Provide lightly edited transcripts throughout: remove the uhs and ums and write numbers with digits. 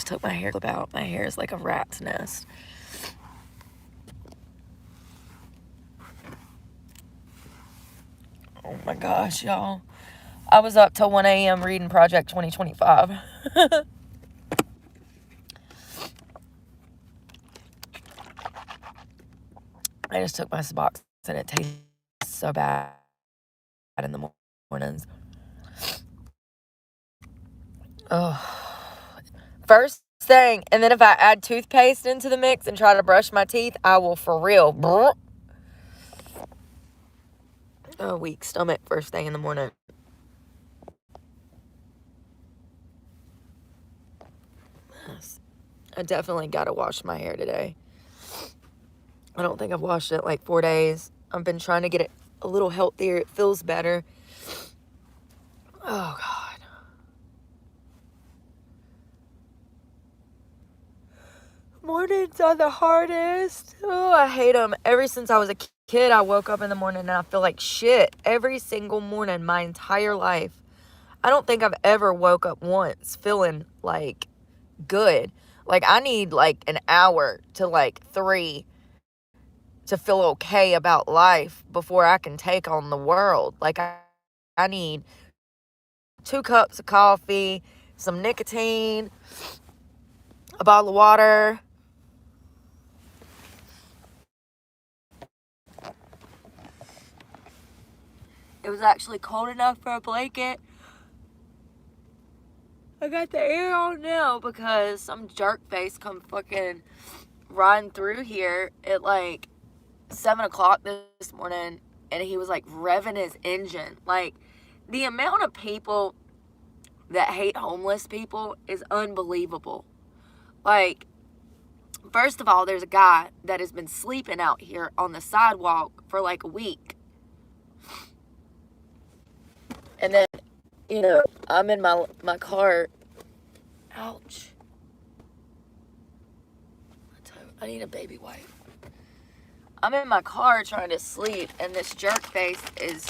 just took my hair clip out. My hair is like a rat's nest. Oh my gosh, y'all. I was up till 1 a.m. reading Project 2025. I just took my Suboxone and it tastes so bad in the mornings. Oh, first thing, and then if I add toothpaste into the mix and try to brush my teeth, I will for real. Oh, weak stomach first thing in the morning. Yes. I definitely got to wash my hair today. I don't think I've washed it like 4 days. I've been trying to get it a little healthier. It feels better. Oh, God. Mornings are the hardest. Oh, I hate them. Ever since I was a kid, I woke up in the morning and I feel like shit every single morning my entire life. I don't think I've ever woke up once feeling like good. Like I need like an hour to like 3 to feel okay about life before I can take on the world. Like I need 2 cups of coffee, some nicotine, a bottle of water. It was actually cold enough for a blanket. I got the air on now because some jerk face come fucking riding through here at like 7 o'clock this morning, and he was like revving his engine. Like, the amount of people that hate homeless people is unbelievable. Like, first of all, there's a guy that has been sleeping out here on the sidewalk for like a week. And then, you know, I'm in my car. Ouch. I need a baby wipe. I'm in my car trying to sleep, and this jerk face is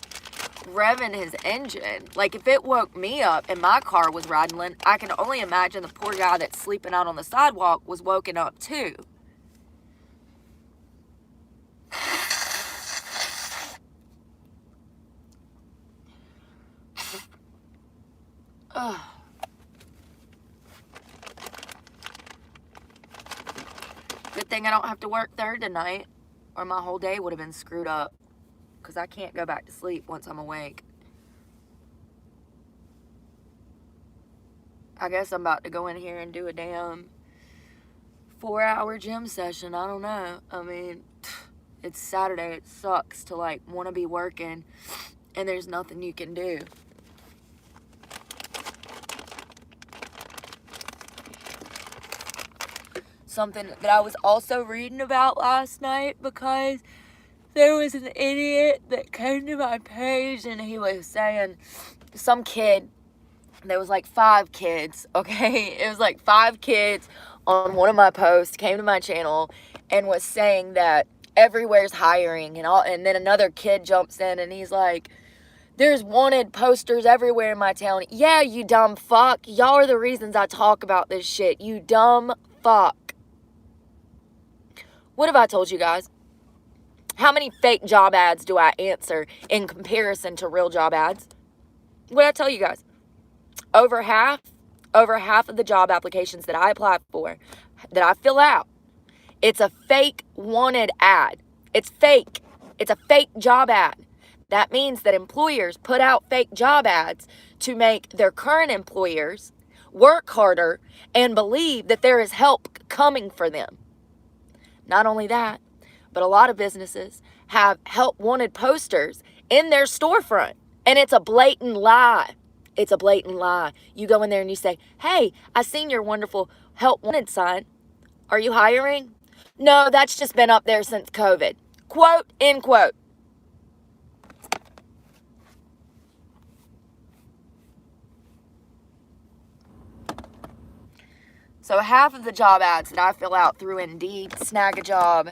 revving his engine. Like, if it woke me up and my car was rattling, I can only imagine the poor guy that's sleeping out on the sidewalk was woken up too. Ugh. Good thing I don't have to work third tonight, or my whole day would have been screwed up, because I can't go back to sleep once I'm awake. I guess I'm about to go in here and do a damn 4-hour gym session. I don't know. I mean, it's Saturday. It sucks to like want to be working and there's nothing you can do. Something that I was also reading about last night, because there was an idiot that came to my page and he was saying some kid, there was like 5 kids, okay? It was like 5 kids on one of my posts came to my channel and was saying that everywhere's hiring and all, and then another kid jumps in and he's like, there's wanted posters everywhere in my town. Yeah, you dumb fuck. Y'all are the reasons I talk about this shit. You dumb fuck. What have I told you guys? How many fake job ads do I answer in comparison to real job ads? What did I tell you guys? Over half of the job applications that I apply for, that I fill out, it's a fake wanted ad. It's fake. It's a fake job ad. That means that employers put out fake job ads to make their current employers work harder and believe that there is help coming for them. Not only that, but a lot of businesses have help wanted posters in their storefront, and it's a blatant lie. It's a blatant lie. You go in there and you say, hey, I seen your wonderful help wanted sign. Are you hiring? No, that's just been up there since COVID. Quote, end quote. So half of the job ads that I fill out through Indeed, Snag a Job,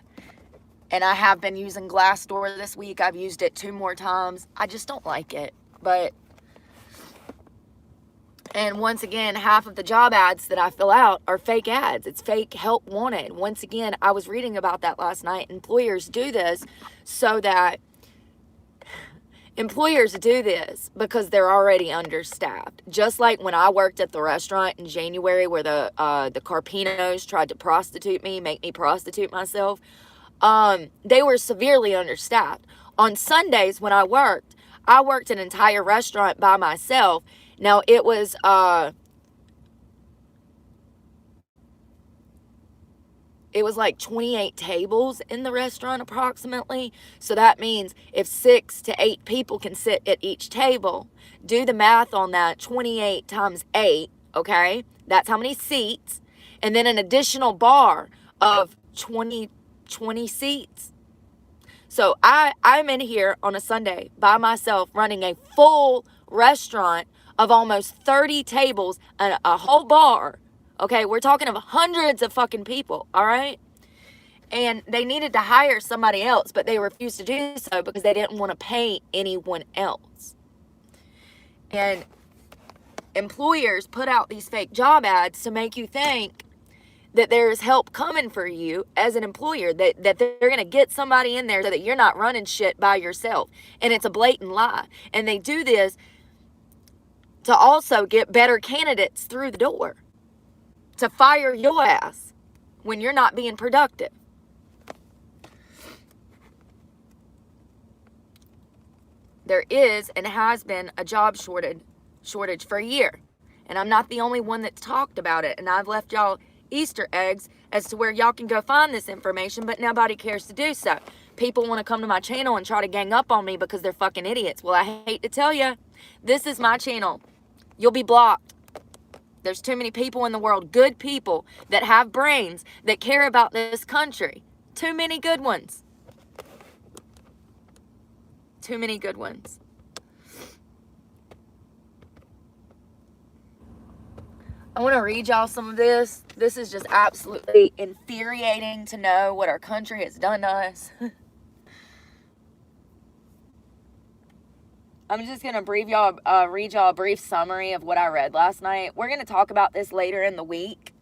and I have been using Glassdoor this week. I've used it 2 more times. I just don't like it. But And once again, half of the job ads that I fill out are fake ads. It's fake help wanted. Once again, I was reading about that last night. Employers do this because they're already understaffed. Just like when I worked at the restaurant in January where the Carpinos tried to prostitute me, make me prostitute myself. They were severely understaffed. On Sundays when I worked an entire restaurant by myself. Now it was like 28 tables in the restaurant approximately. So that means if 6 to 8 people can sit at each table, do the math on that, 28 times 8, okay? That's how many seats. And then an additional bar of 20 seats. So I'm in here on a Sunday by myself running a full restaurant of almost 30 tables and a whole bar. Okay, we're talking of hundreds of fucking people, all right? And they needed to hire somebody else, but they refused to do so because they didn't want to pay anyone else. And employers put out these fake job ads to make you think that there's help coming for you as an employer, that they're going to get somebody in there so that you're not running shit by yourself. And it's a blatant lie. And they do this to also get better candidates through the door, to fire your ass when you're not being productive. There is and has been a job shortage for a year. And I'm not the only one that's talked about it. And I've left y'all Easter eggs as to where y'all can go find this information, but nobody cares to do so. People want to come to my channel and try to gang up on me because they're fucking idiots. Well, I hate to tell you, this is my channel. You'll be blocked. There's too many people in the world, good people that have brains, that care about this country. Too many good ones. Too many good ones. I want to read y'all some of this. This is just absolutely infuriating to know what our country has done to us. I'm just going to read y'all a brief summary of what I read last night. We're going to talk about this later in the week.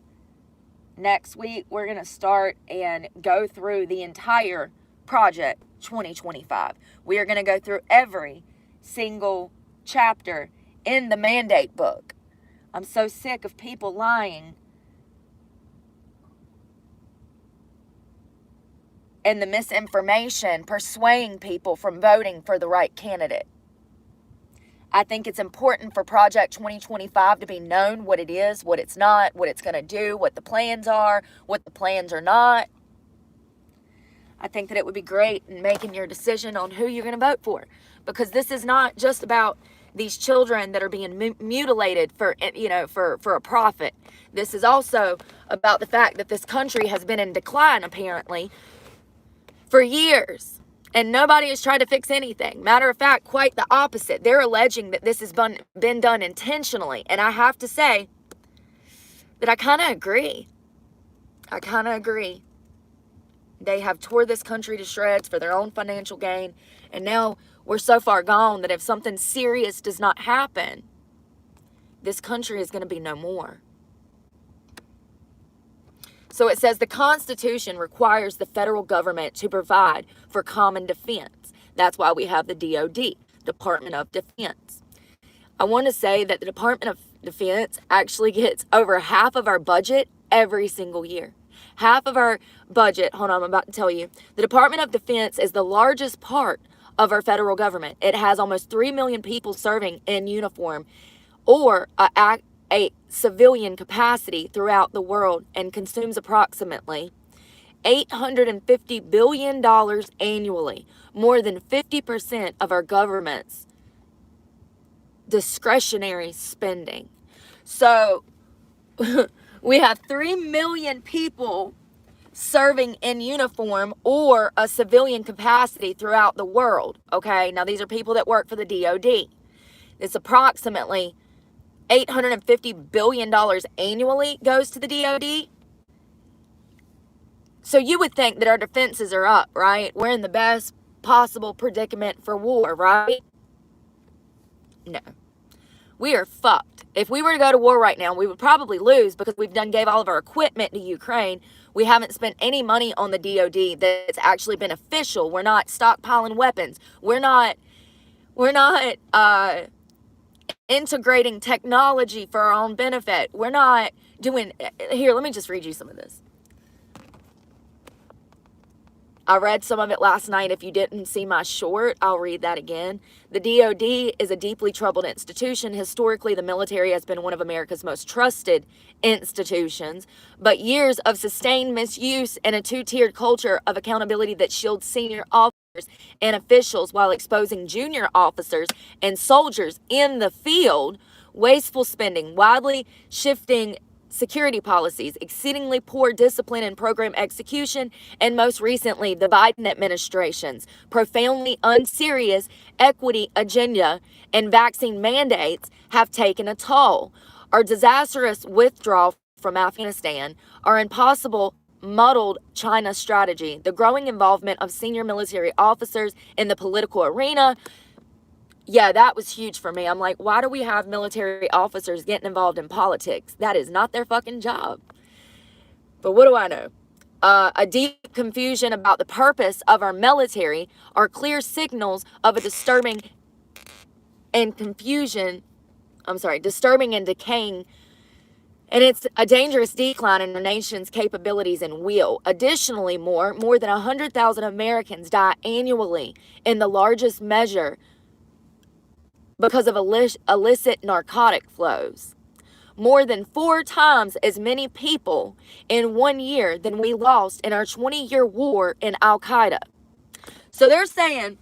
Next week, we're going to start and go through the entire project 2025. We are going to go through every single chapter in the mandate book. I'm so sick of people lying and the misinformation persuading people from voting for the right candidate. I think it's important for Project 2025 to be known what it is, what it's not, what it's going to do, what the plans are, what the plans are not. I think that it would be great in making your decision on who you're going to vote for, because this is not just about these children that are being mutilated for a profit. This is also about the fact that this country has been in decline, apparently, for years. And nobody has tried to fix anything. Matter of fact, quite the opposite. They're alleging that this has been done intentionally. And I have to say that I kind of agree. They have tore this country to shreds for their own financial gain. And now we're so far gone that if something serious does not happen, this country is going to be no more. So it says the Constitution requires the federal government to provide for common defense. That's why we have the DOD, Department of Defense. I want to say that the Department of Defense actually gets over half of our budget every single year. Half of our budget, hold on, I'm about to tell you. The Department of Defense is the largest part of our federal government. It has almost 3 million people serving in uniform or a civilian capacity throughout the world, and consumes approximately $850 billion annually, more than 50% of our government's discretionary spending. So we have 3 million people serving in uniform or a civilian capacity throughout the world. Okay, now these are people that work for the DOD. It's approximately $850 billion annually goes to the DOD. So you would think that our defenses are up, right? We're in the best possible predicament for war, right? No. We are fucked. If we were to go to war right now, we would probably lose because we've gave all of our equipment to Ukraine. We haven't spent any money on the DOD that's actually beneficial. We're not stockpiling weapons. We're not integrating technology for our own benefit. We're not doing... Here, let me just read you some of this. I read some of it last night. If you didn't see my short, I'll read that again. The DOD is a deeply troubled institution. Historically, the military has been one of America's most trusted institutions, but years of sustained misuse and a two-tiered culture of accountability that shields senior officers and officials while exposing junior officers and soldiers in the field, wasteful spending, widely shifting security policies, exceedingly poor discipline and program execution, and most recently, the Biden administration's profoundly unserious equity agenda and vaccine mandates have taken a toll. Our disastrous withdrawal from Afghanistan, our impossible muddled China strategy, the growing involvement of senior military officers in the political arena. Yeah, that was huge for me. I'm like, why do we have military officers getting involved in politics? That is not their fucking job. But what do I know? A deep confusion about the purpose of our military are clear signals of a disturbing and decaying, and it's a dangerous decline in our nation's capabilities and will. Additionally, more than 100,000 Americans die annually in the largest measure because of illicit narcotic flows. More than 4 times as many people in 1 year than we lost in our 20-year war in Al-Qaeda. So they're saying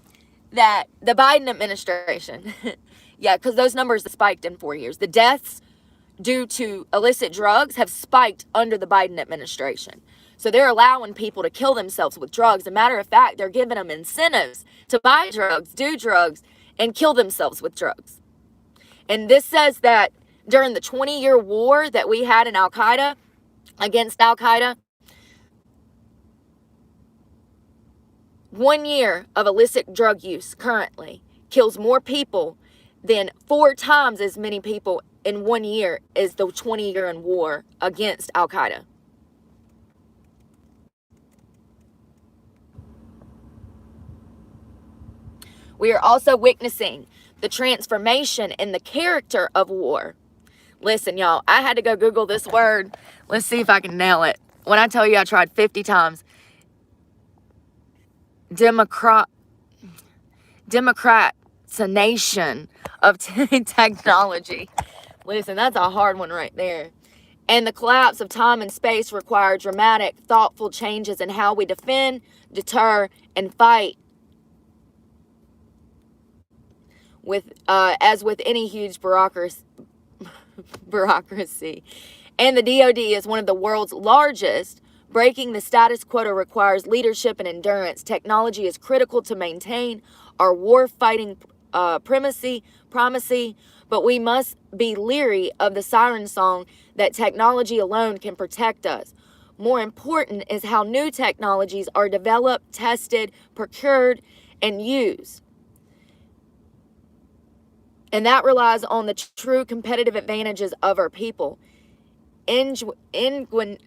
that the Biden administration, yeah, because those numbers spiked in 4 years. The deaths due to illicit drugs have spiked under the Biden administration. So they're allowing people to kill themselves with drugs. As a matter of fact, they're giving them incentives to buy drugs, do drugs, and kill themselves with drugs. And this says that during the 20-year war that we had in Al-Qaeda, against Al-Qaeda, 1 year of illicit drug use currently kills more people than 4 times as many people in 1 year as the 20-year in war against Al-Qaeda. We are also witnessing the transformation in the character of war. Listen, y'all, I had to go Google this word. Let's see if I can nail it. When I tell you I tried 50 times. Democratization of technology. Listen, that's a hard one right there. And the collapse of time and space require dramatic, thoughtful changes in how we defend, deter, and fight. As with any huge bureaucracy. And the DOD is one of the world's largest. Breaking the status quo requires leadership and endurance. Technology is critical to maintain our war-fighting primacy, but we must be leery of the siren song that technology alone can protect us. More important is how new technologies are developed, tested, procured, and used. And that relies on the true competitive advantages of our people. Ingenuity.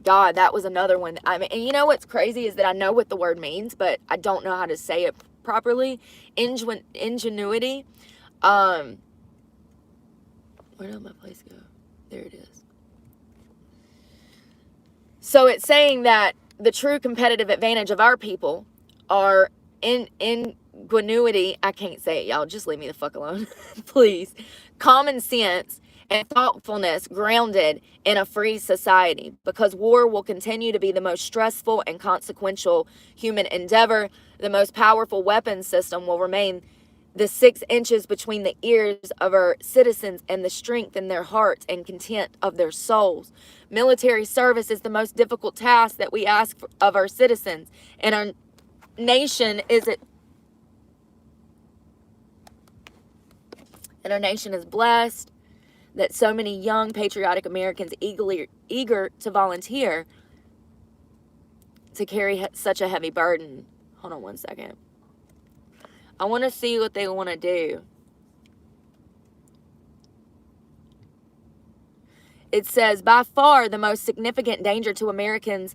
God, that was another one. I mean, and you know what's crazy is that I know what the word means, but I don't know how to say it properly. Ingenuity. Where did my place go? There it is. So it's saying that the true competitive advantage of our people are ingenuity. I can't say it, y'all. Just leave me the fuck alone. Please. Common sense and thoughtfulness grounded in a free society, because war will continue to be the most stressful and consequential human endeavor. The most powerful weapons system will remain the 6 inches between the ears of our citizens and the strength in their hearts and content of their souls. Military service is the most difficult task that we ask of our citizens, and our nation is blessed that so many young patriotic Americans eager to volunteer to carry such a heavy burden. Hold on one second. I want to see what they want to do. It says, by far the most significant danger to Americans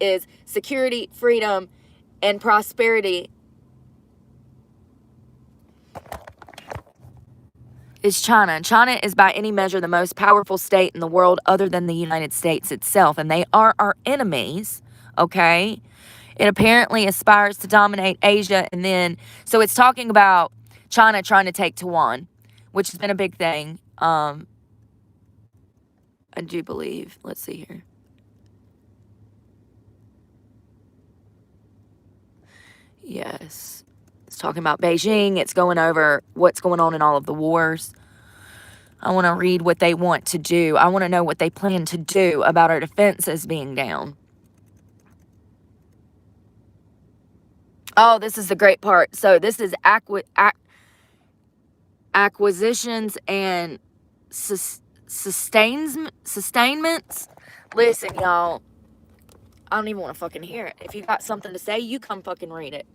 is security, freedom, and prosperity is China. China is by any measure the most powerful state in the world other than the United States itself, and they are our enemies, okay? It apparently aspires to dominate Asia, and then, so it's talking about China trying to take Taiwan, which has been a big thing. I do believe, let's see here. Yes. It's talking about Beijing. It's going over what's going on in all of the wars. I want to read what they want to do. I want to know what they plan to do about our defenses being down. Oh, this is the great part. So this is acquisitions and sustainments. Listen, y'all. I don't even want to fucking hear it. If you got something to say, you come fucking read it.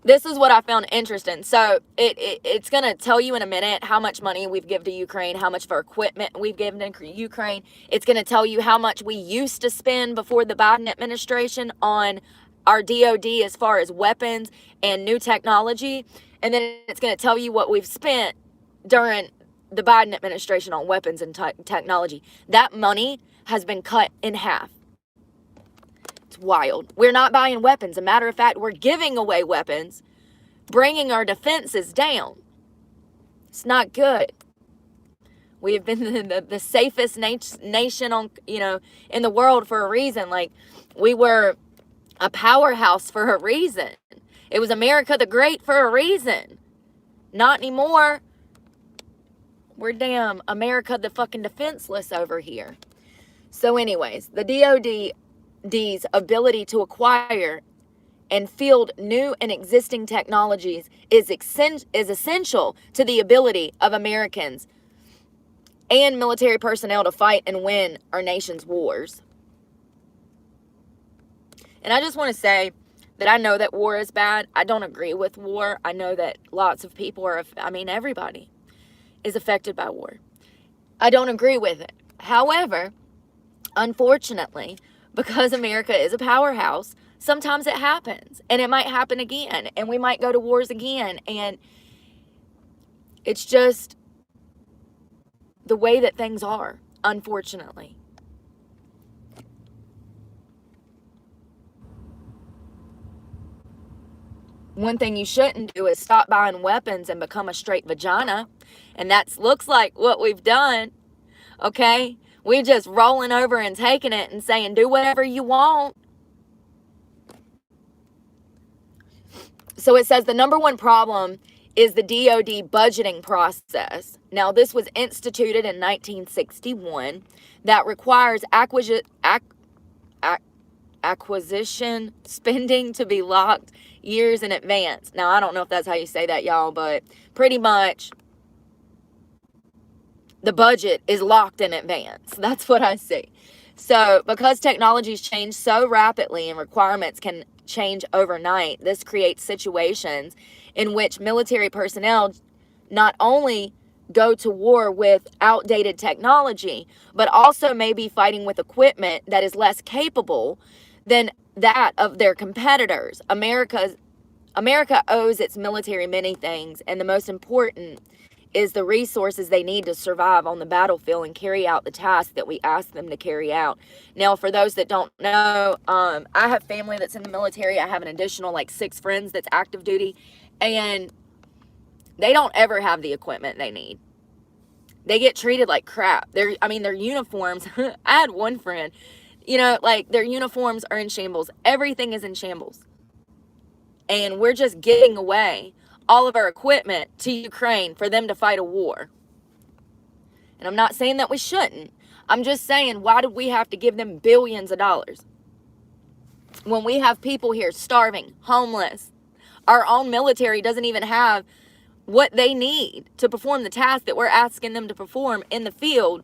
This is what I found interesting. So it's going to tell you in a minute how much money we've given to Ukraine, how much for equipment we've given to Ukraine. It's going to tell you how much we used to spend before the Biden administration on our DOD as far as weapons and new technology. And then it's going to tell you what we've spent during the Biden administration on weapons and technology. That money has been cut in half. It's wild. We're not buying weapons. As a matter of fact, we're giving away weapons, bringing our defenses down. It's not good. We have been the safest nation on, in the world for a reason. Like, we were a powerhouse for a reason. It was America the Great for a reason. Not anymore. We're damn America the fucking defenseless over here. So anyways, the DOD's ability to acquire and field new and existing technologies is essential to the ability of Americans and military personnel to fight and win our nation's wars. And I just want to say that I know that war is bad. I don't agree with war. I know that lots of people everybody is affected by war. I don't agree with it. However, unfortunately, because America is a powerhouse, sometimes it happens, and it might happen again, and we might go to wars again, and it's just the way that things are, unfortunately. One thing you shouldn't do is stop buying weapons and become a straight vagina. And that looks like what we've done. Okay? We're just rolling over and taking it and saying, do whatever you want. So it says the number one problem is the DOD budgeting process. Now, this was instituted in 1961 that requires acquisition spending to be locked years in advance. Now, I don't know if that's how you say that, y'all, but pretty much the budget is locked in advance. That's what I see. So, because technologies change so rapidly and requirements can change overnight, this creates situations in which military personnel not only go to war with outdated technology, but also may be fighting with equipment that is less capable than that of their competitors. America owes its military many things, and the most important is the resources they need to survive on the battlefield and carry out the task that we ask them to carry out. Now, for those that don't know, I have family that's in the military. I have an additional 6 friends that's active duty, and they don't ever have the equipment they need. They get treated like crap. Their uniforms, I had one friend, their uniforms are in shambles. Everything is in shambles. And we're just giving away all of our equipment to Ukraine for them to fight a war. And I'm not saying that we shouldn't. I'm just saying, why do we have to give them billions of dollars when we have people here starving, homeless? Our own military doesn't even have what they need to perform the task that we're asking them to perform in the field,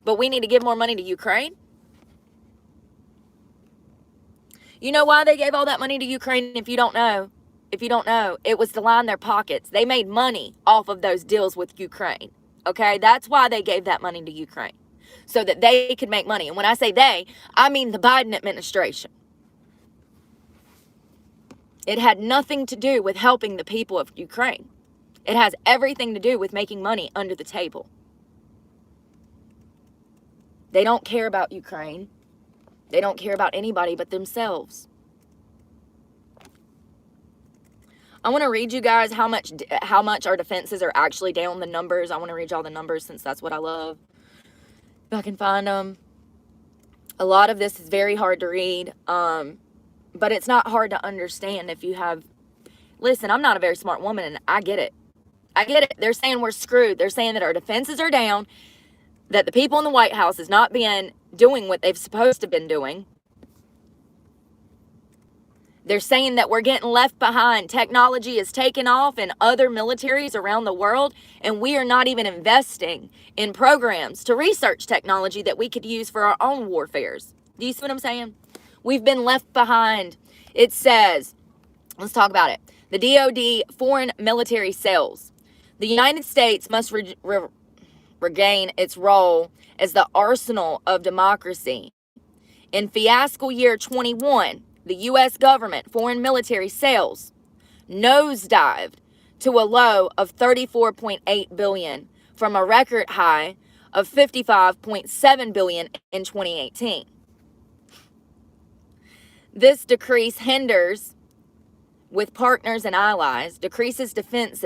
but we need to give more money to Ukraine? You know why they gave all that money to Ukraine? If you don't know, it was to line their pockets. They made money off of those deals with Ukraine. Okay, that's why they gave that money to Ukraine, so that they could make money. And when I say they, I mean the Biden administration. It had nothing to do with helping the people of Ukraine. It has everything to do with making money under the table. They don't care about Ukraine. They don't care about anybody but themselves. I want to read you guys how much our defenses are actually down, the numbers. I want to read y'all the numbers since that's what I love. If I can find them. A lot of this is very hard to read, but it's not hard to understand if you have... Listen, I'm not a very smart woman, and I get it. I get it. They're saying we're screwed. They're saying that our defenses are down, that the people in the White House is not doing what they've supposed to have been doing. They're saying that we're getting left behind. Technology is taking off in other militaries around the world, and we are not even investing in programs to research technology that we could use for our own warfares. Do you see what I'm saying? We've been left behind. It says, let's talk about it. The DoD foreign military sales. The United States must regain its role as the arsenal of democracy. In fiscal year 21, the U.S. government foreign military sales nosedived to a low of $34.8 billion from a record high of $55.7 billion in 2018. This decrease hinders with partners and allies, decreases defense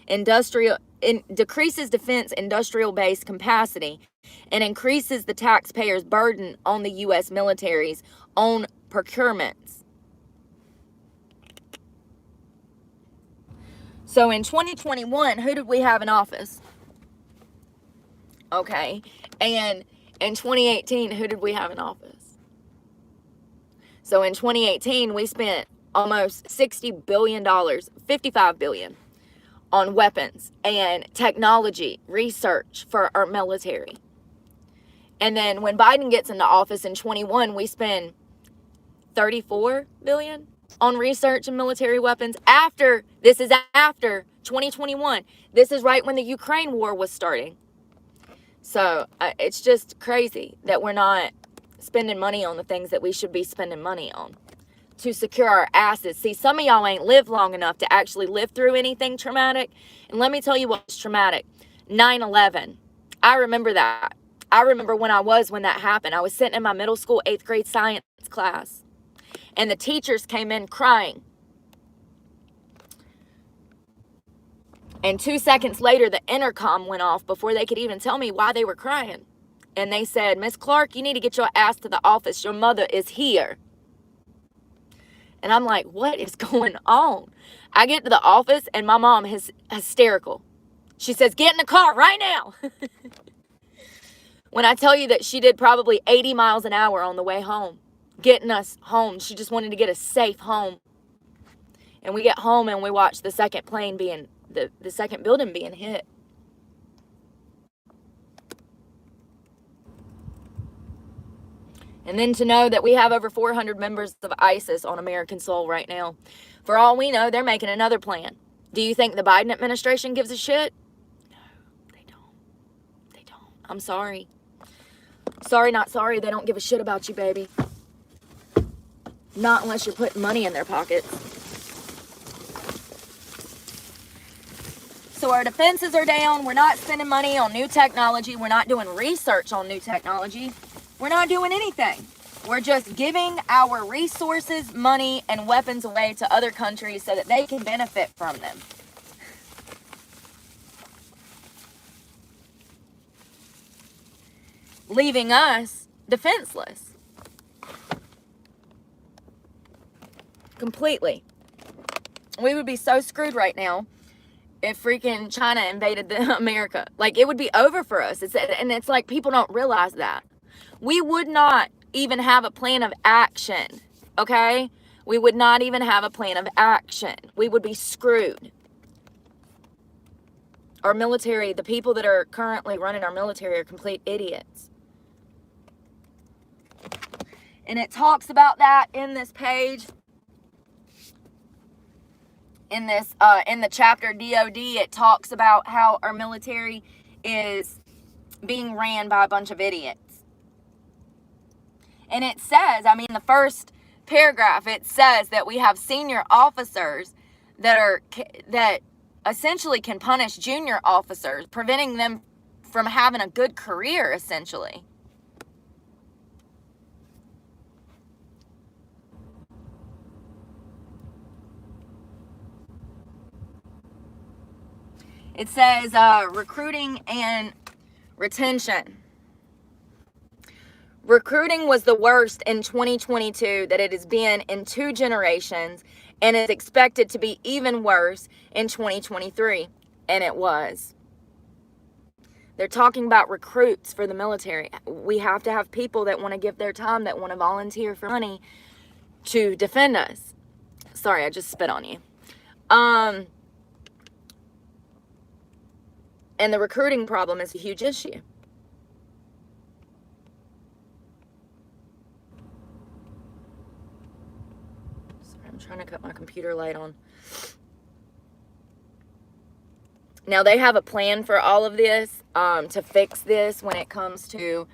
industrial-based capacity, and increases the taxpayers' burden on the U.S. military's own procurements. So in 2021, who did we have in office? Okay. And in 2018, who did we have in office? So in 2018, we spent almost $60 billion, $55 billion on weapons and technology research for our military. And then when Biden gets into office in 21, we spend $34 billion on research and military weapons. This is after 2021. This is right when the Ukraine war was starting. So it's just crazy that we're not spending money on the things that we should be spending money on to secure our asses. See, some of y'all ain't lived long enough to actually live through anything traumatic. And let me tell you what's traumatic. 9/11. I remember that. I remember when that happened. I was sitting in my middle school 8th grade science class, and the teachers came in crying. And 2 seconds later, the intercom went off before they could even tell me why they were crying. And they said, "Miss Clark, you need to get your ass to the office. Your mother is here." And I'm like, what is going on? I get to the office, and my mom is hysterical. She says, "Get in the car right now." When I tell you that she did probably 80 miles an hour on the way home, getting us home. She just wanted to get us safe home. And we get home, and we watch the second plane the second building being hit. And then to know that we have over 400 members of ISIS on American soil right now. For all we know, they're making another plan. Do you think the Biden administration gives a shit? No, they don't. They don't. I'm sorry. Sorry, not sorry. They don't give a shit about you, baby. Not unless you're putting money in their pockets. So our defenses are down. We're not spending money on new technology. We're not doing research on new technology. We're not doing anything. We're just giving our resources, money, and weapons away to other countries so that they can benefit from them. Leaving us defenseless. Completely. We would be so screwed right now if freaking China invaded America. Like, it would be over for us. And it's like people don't realize that. We would not even have a plan of action, okay? We would not even have a plan of action. We would be screwed. Our military, the people that are currently running our military are complete idiots. And it talks about that in this page. In this, in the chapter DOD, it talks about how our military is being ran by a bunch of idiots. And it says, I mean, the first paragraph, it says that we have senior officers that essentially can punish junior officers, preventing them from having a good career, essentially. It says recruiting and retention. Recruiting was the worst in 2022 that it has been in 2 generations, and is expected to be even worse in 2023. And it was. They're talking about recruits for the military. We have to have people that want to give their time, that want to volunteer for money to defend us. Sorry, I just spit on you. And the recruiting problem is a huge issue. Sorry, I'm trying to cut my computer light on. Now, they have a plan for all of this, to fix this when it comes to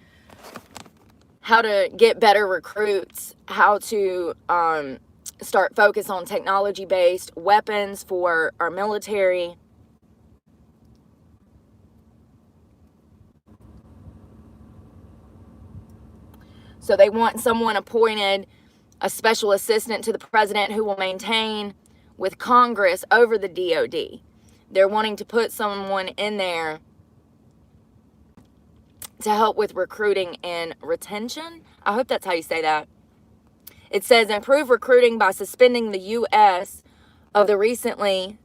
how to get better recruits, how to start focus on technology-based weapons for our military. So they want someone appointed, a special assistant to the president, who will maintain with Congress over the DOD. They're wanting to put someone in there to help with recruiting and retention. I hope that's how you say that. It says improve recruiting by suspending the use of the recently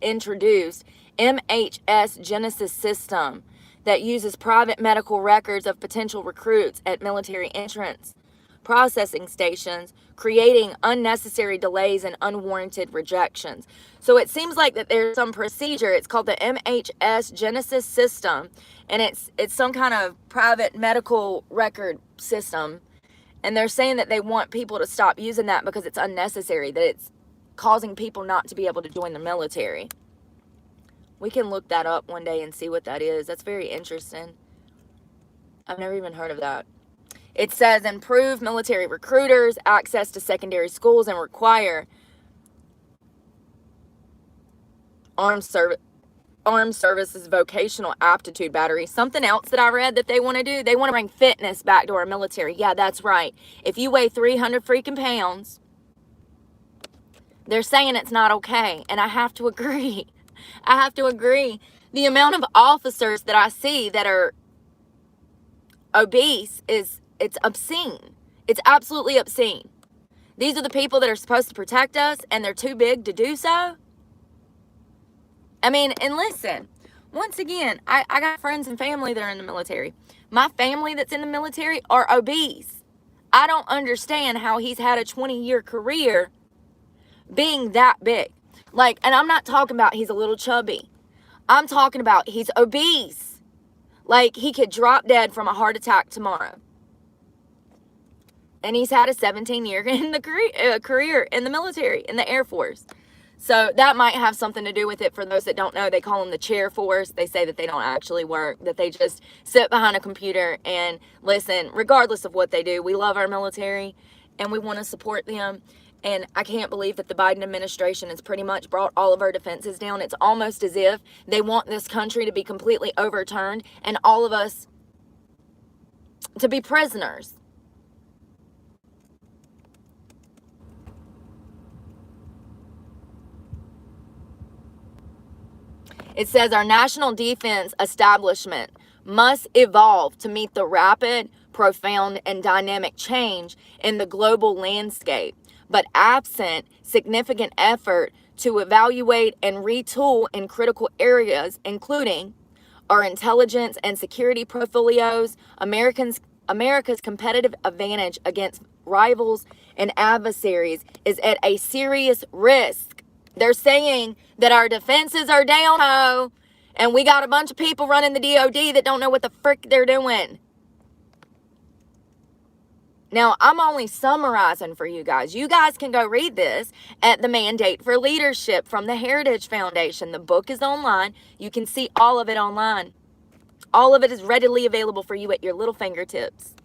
introduced MHS Genesis system that uses private medical records of potential recruits at military entrance processing stations, creating unnecessary delays and unwarranted rejections. So it seems like that there's some procedure. It's called the MHS Genesis system, and it's some kind of private medical record system. And they're saying that they want people to stop using that because it's unnecessary, that it's causing people not to be able to join the military. We can look that up one day and see what that is. That's very interesting. I've never even heard of that. It says improve military recruiters access to secondary schools and require armed services vocational aptitude battery. Something else that I read that they want to do, they want to bring fitness back to our military. Yeah, that's right. If you weigh 300 freaking pounds, they're saying it's not okay. And I have to agree. I have to agree. The amount of officers that I see that are obese it's obscene. It's absolutely obscene. These are the people that are supposed to protect us, and they're too big to do so. I mean, and listen, once again, I got friends and family that are in the military. My family that's in the military are obese. I don't understand how he's had a 20-year career being that big. Like, and I'm not talking about he's a little chubby. I'm talking about he's obese. Like, he could drop dead from a heart attack tomorrow. And he's had a 17-year in the career in the military, in the Air Force. So that might have something to do with it. For those that don't know, they call them the chair force. They say that they don't actually work, that they just sit behind a computer and listen. Regardless of what they do, we love our military and we want to support them. And I can't believe that the Biden administration has pretty much brought all of our defenses down. It's almost as if they want this country to be completely overturned and all of us to be prisoners. It says our national defense establishment must evolve to meet the rapid, profound, and dynamic change in the global landscape, but absent significant effort to evaluate and retool in critical areas, including our intelligence and security portfolios, America's competitive advantage against rivals and adversaries is at a serious risk. They're saying that our defenses are down, and we got a bunch of people running the DOD that don't know what the frick they're doing. Now, I'm only summarizing for you guys. You guys can go read this at the Mandate for Leadership from the Heritage Foundation. The book is online. You can see all of it online. All of it is readily available for you at your little fingertips.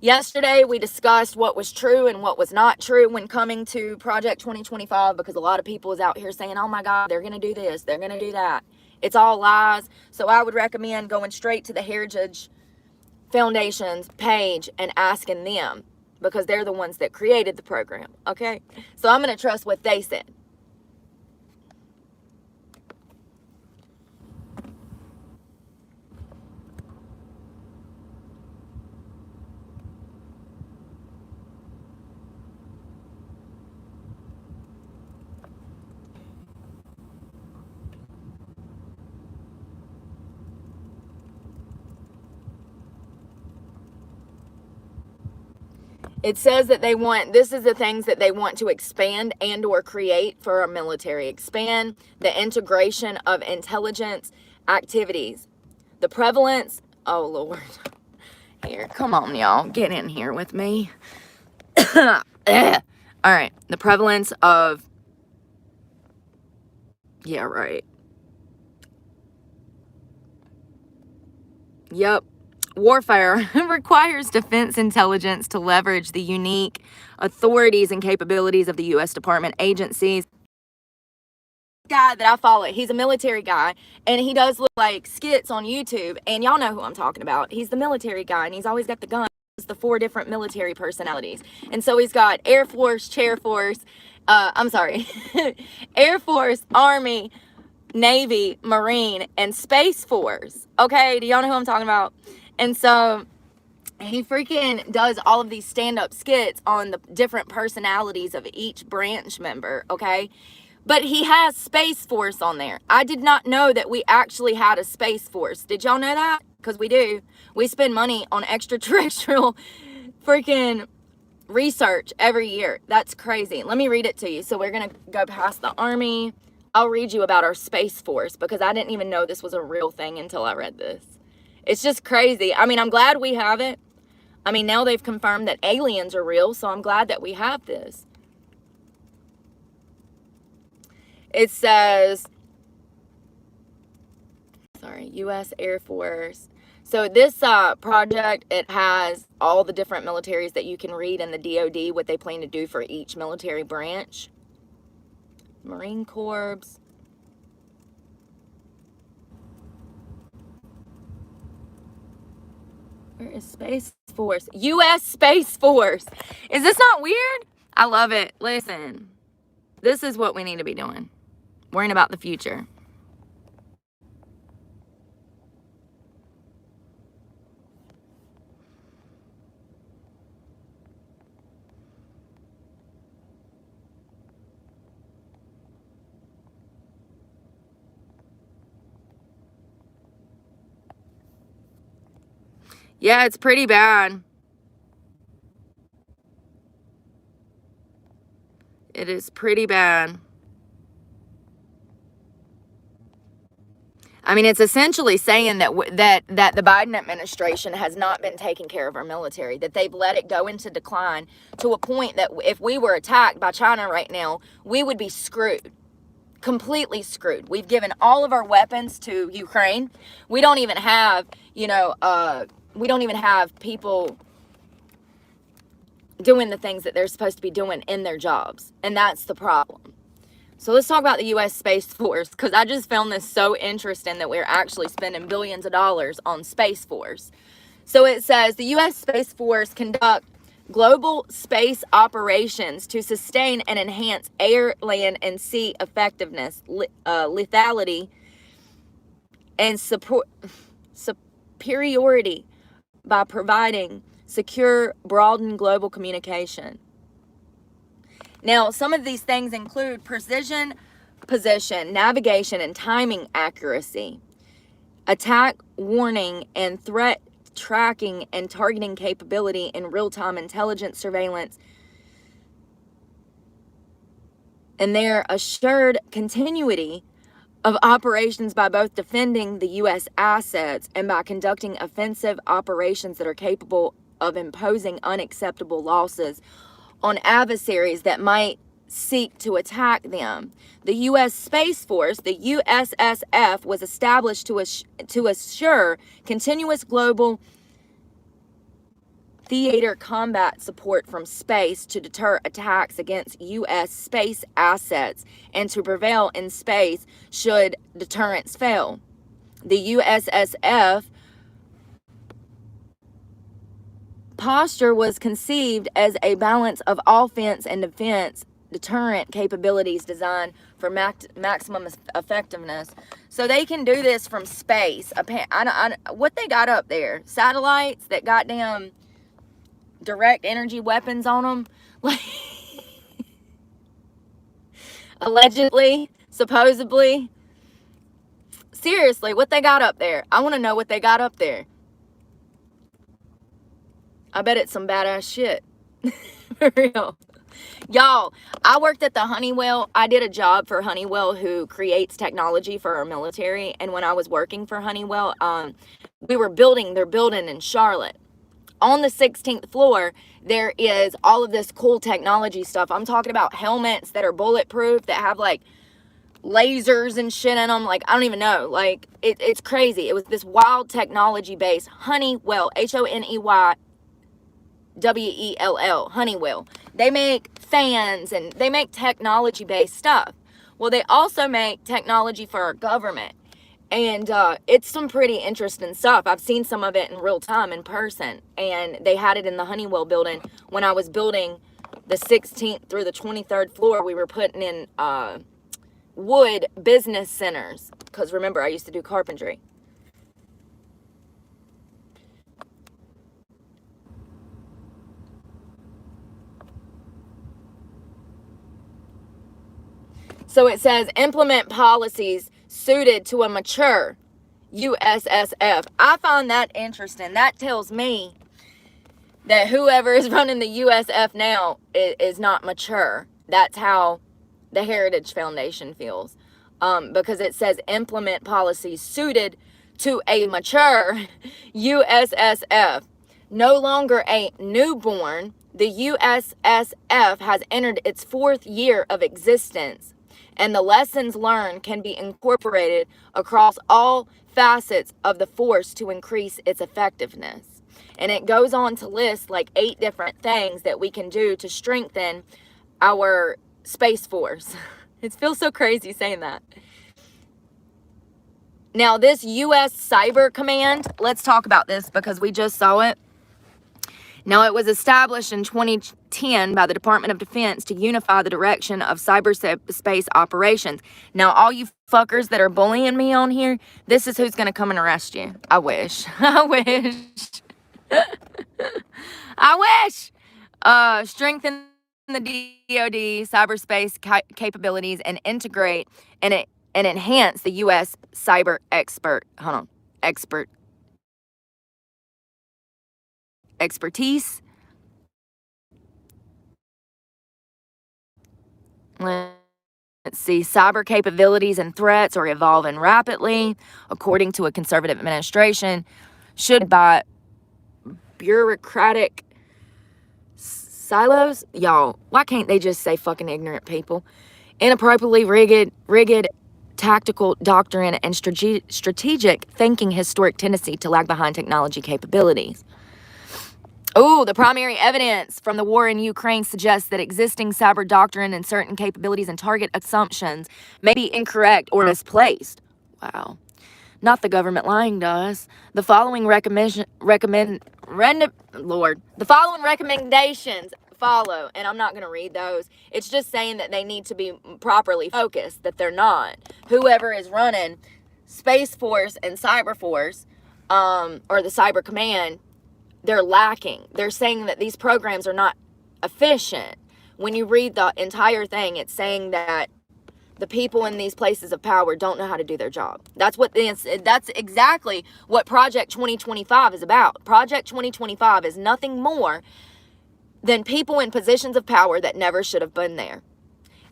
Yesterday, we discussed what was true and what was not true when coming to Project 2025, because a lot of people is out here saying, oh my God, they're going to do this, they're going to do that. It's all lies. So I would recommend going straight to the Heritage Foundation's page and asking them, because they're the ones that created the program. Okay? So I'm going to trust what they said. It says that this is the things that they want to expand and or create for our military. Expand the integration of intelligence activities. The prevalence, oh Lord. Here, come on y'all, get in here with me. All right, the prevalence of, yeah, right. Yep. Warfare requires defense intelligence to leverage the unique authorities and capabilities of the U.S. Department agencies. Guy that I follow, he's a military guy, and he does look like skits on YouTube, and y'all know who I'm talking about. He's the military guy, and he's always got the gun. The 4 different military personalities. And so he's got Air Force, Chair Force, Air Force, Army, Navy, Marine, and Space Force. Okay, do y'all know who I'm talking about? And so he freaking does all of these stand-up skits on the different personalities of each branch member, okay? But he has Space Force on there. I did not know that we actually had a Space Force. Did y'all know that? Because we do. We spend money on extraterrestrial freaking research every year. That's crazy. Let me read it to you. So we're going to go past the Army. I'll read you about our Space Force, because I didn't even know this was a real thing until I read this. It's just crazy. I mean, I'm glad we have it. I mean, now they've confirmed that aliens are real, so I'm glad that we have this. It says, U.S. Air Force. So this project, it has all the different militaries that you can read in the DOD, what they plan to do for each military branch. Marine Corps. Where is Space Force? U.S. Space Force. Is this not weird? I love it. Listen, this is what we need to be doing. Worrying about the future. Yeah, it's pretty bad. It is pretty bad. I mean, it's essentially saying that that the Biden administration has not been taking care of our military, that they've let it go into decline to a point that if we were attacked by China right now, we would be screwed. Completely screwed. We've given all of our weapons to Ukraine. We don't even have, we don't even have people doing the things that they're supposed to be doing in their jobs. And that's the problem. So let's talk about the U.S. Space Force, because I just found this so interesting that we're actually spending billions of dollars on Space Force. So it says the U.S. Space Force conduct global space operations to sustain and enhance air, land, and sea effectiveness, lethality, and superiority by providing secure, broadened global communication. Now, some of these things include precision, position, navigation, and timing accuracy, attack, warning, and threat tracking and targeting capability in real-time intelligence surveillance, and their assured continuity of operations by both defending the U.S. assets and by conducting offensive operations that are capable of imposing unacceptable losses on adversaries that might seek to attack them. The U.S. Space Force, the USSF, was established to assure continuous global theater combat support from space to deter attacks against U.S. space assets and to prevail in space should deterrence fail. The USSF posture was conceived as a balance of offense and defense deterrent capabilities designed for maximum effectiveness. So they can do this from space. What they got up there? Satellites that goddamn direct energy weapons on them, like allegedly, supposedly. Seriously, what they got up there? I want to know what they got up there. I bet it's some badass shit. For real. Y'all, I worked at the Honeywell. I did a job for Honeywell, who creates technology for our military. And when I was working for Honeywell, we were building their building in Charlotte. On the 16th floor, there is all of this cool technology stuff. I'm talking about helmets that are bulletproof, that have like lasers and shit in them. Like, I don't even know. Like, it's crazy. It was this wild technology base. Honeywell, Honeywell, Honeywell. They make fans and they make technology based stuff. Well, they also make technology for our government. And it's some pretty interesting stuff. I've seen some of it in real time in person. And they had it in the Honeywell building. When I was building the 16th through the 23rd floor, we were putting in wood business centers. Because remember, I used to do carpentry. So it says, implement policies suited to a mature USSF. I find that interesting. That tells me that whoever is running the USF now is not mature. That's how the Heritage Foundation feels. Because it says implement policies suited to a mature USSF. No longer a newborn, the USSF has entered its 4th year of existence, and the lessons learned can be incorporated across all facets of the force to increase its effectiveness. And it goes on to list like 8 different things that we can do to strengthen our Space Force. It feels so crazy saying that. Now, this U.S. Cyber Command, let's talk about this because we just saw it. Now, it was established in 2010 by the Department of Defense to unify the direction of cyberspace operations. Now, all you fuckers that are bullying me on here, this is who's going to come and arrest you. I wish. I wish. I wish. Strengthen the DoD cyberspace capabilities and integrate and enhance the U.S. cyber expertise. Let's see. Cyber capabilities and threats are evolving rapidly, according to a conservative administration, should by bureaucratic silos. Y'all, why can't they just say fucking ignorant people? Inappropriately rigged tactical doctrine and strategic thinking historic tendency to lag behind technology capabilities. Oh, the primary evidence from the war in Ukraine suggests that existing cyber doctrine and certain capabilities and target assumptions may be incorrect or misplaced. Wow. Not the government lying to us. The following recommendations follow, and I'm not going to read those. It's just saying that they need to be properly focused, that they're not. Whoever is running Space Force and Cyber Force, or the Cyber Command, they're lacking. They're saying that these programs are not efficient. When you read the entire thing, it's saying that the people in these places of power don't know how to do their job. That's exactly what Project 2025 is about. Project 2025 is nothing more than people in positions of power that never should have been there.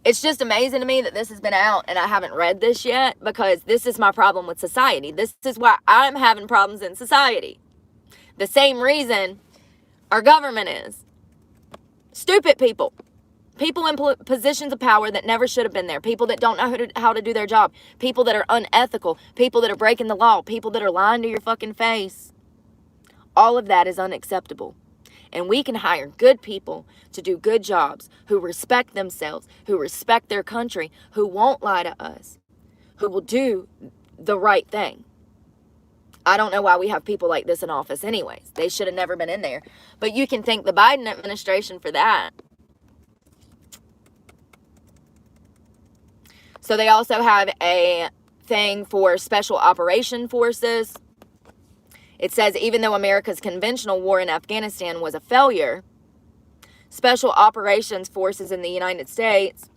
It's just amazing to me that this has been out and I haven't read this yet, because this is my problem with society. This is why I'm having problems in society. The same reason our government is. Stupid people. People in positions of power that never should have been there. People that don't know how to do their job. People that are unethical. People that are breaking the law. People that are lying to your fucking face. All of that is unacceptable. And we can hire good people to do good jobs, who respect themselves, who respect their country, who won't lie to us, who will do the right thing. I don't know why we have people like this in office anyways. They should have never been in there. But you can thank the Biden administration for that. So they also have a thing for special operation forces. It says, even though America's conventional war in Afghanistan was a failure, special operations forces in the United States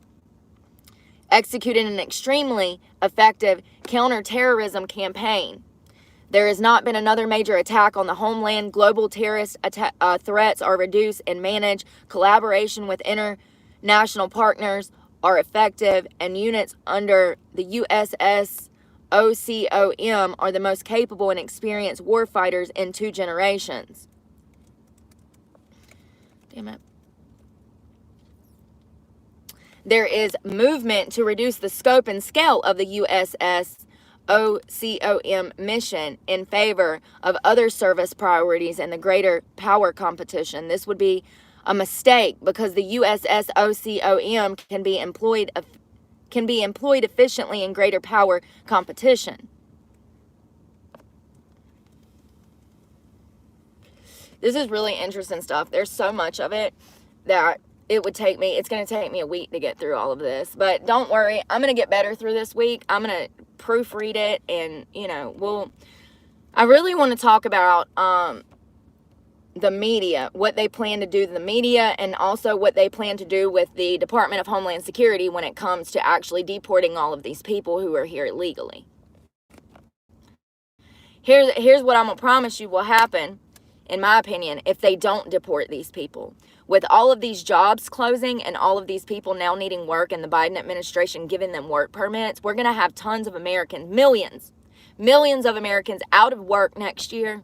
executed an extremely effective counterterrorism campaign. There has not been another major attack on the homeland. Global terrorist threats are reduced and managed. Collaboration with international partners are effective, and units under the USS OCOM are the most capable and experienced warfighters in 2 generations. Damn it. There is movement to reduce the scope and scale of the USS OCOM mission in favor of other service priorities and the greater power competition. This would be a mistake, because the USS OCOM can be employed efficiently in greater power competition. This is really interesting stuff. There's so much of it that it's going to take me a week to get through all of this. But don't worry, I'm going to get better through this week. I'm going to proofread it, and, I really want to talk about the media, what they plan to do to the media, and also what they plan to do with the Department of Homeland Security when it comes to actually deporting all of these people who are here illegally. Here's what I'm going to promise you will happen, in my opinion, if they don't deport these people. With all of these jobs closing and all of these people now needing work and the Biden administration giving them work permits, we're going to have tons of Americans, millions of Americans out of work next year.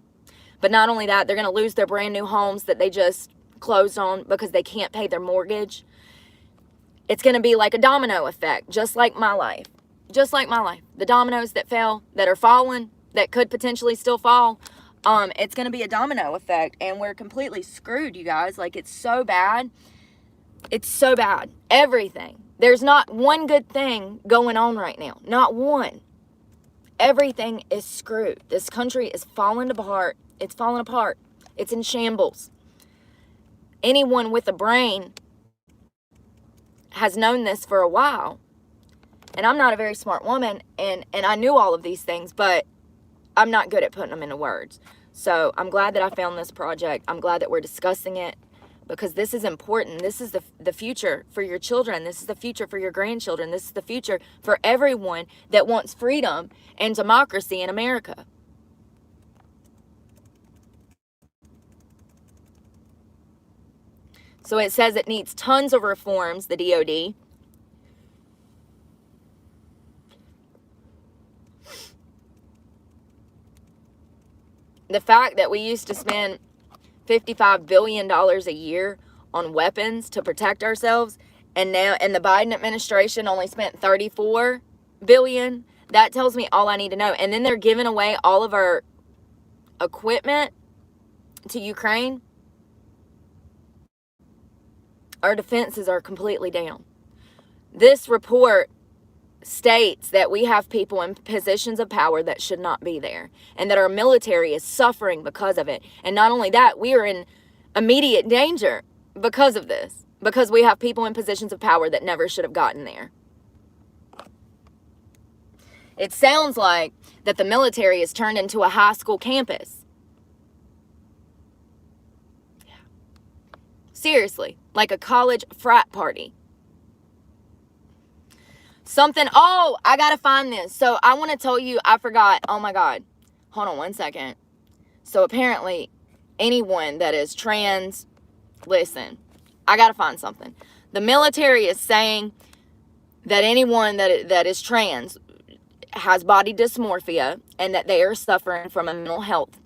But not only that, they're going to lose their brand new homes that they just closed on because they can't pay their mortgage. It's going to be like a domino effect, just like my life. Just like my life. The dominoes that fell, that are falling, that could potentially still fall. It's going to be a domino effect, and we're completely screwed, you guys. Like, it's so bad. It's so bad. Everything. There's not one good thing going on right now. Not one. Everything is screwed. This country is falling apart. It's falling apart. It's in shambles. Anyone with a brain has known this for a while. And I'm not a very smart woman, and I knew all of these things, but I'm not good at putting them into words. So I'm glad that I found this project. I'm glad that we're discussing it, because this is important. This is the future for your children. This is the future for your grandchildren. This is the future for everyone that wants freedom and democracy in America. So it says it needs tons of reforms, the DOD. The fact that we used to spend $55 billion a year on weapons to protect ourselves, and the Biden administration only spent $34 billion, that tells me all I need to know. And then they're giving away all of our equipment to Ukraine. Our defenses are completely down. This report states that we have people in positions of power that should not be there, and that our military is suffering because of it. And not only that, we are in immediate danger because of this, because we have people in positions of power that never should have gotten there. It sounds like that the military is turned into a high school campus. Seriously, like a college frat party. Oh, I gotta find this. So I want to tell you, I forgot. Oh my God. Hold on one second. So apparently, anyone that is trans, listen, I gotta find something. The military is saying that anyone that is trans has body dysmorphia and that they are suffering from a mental health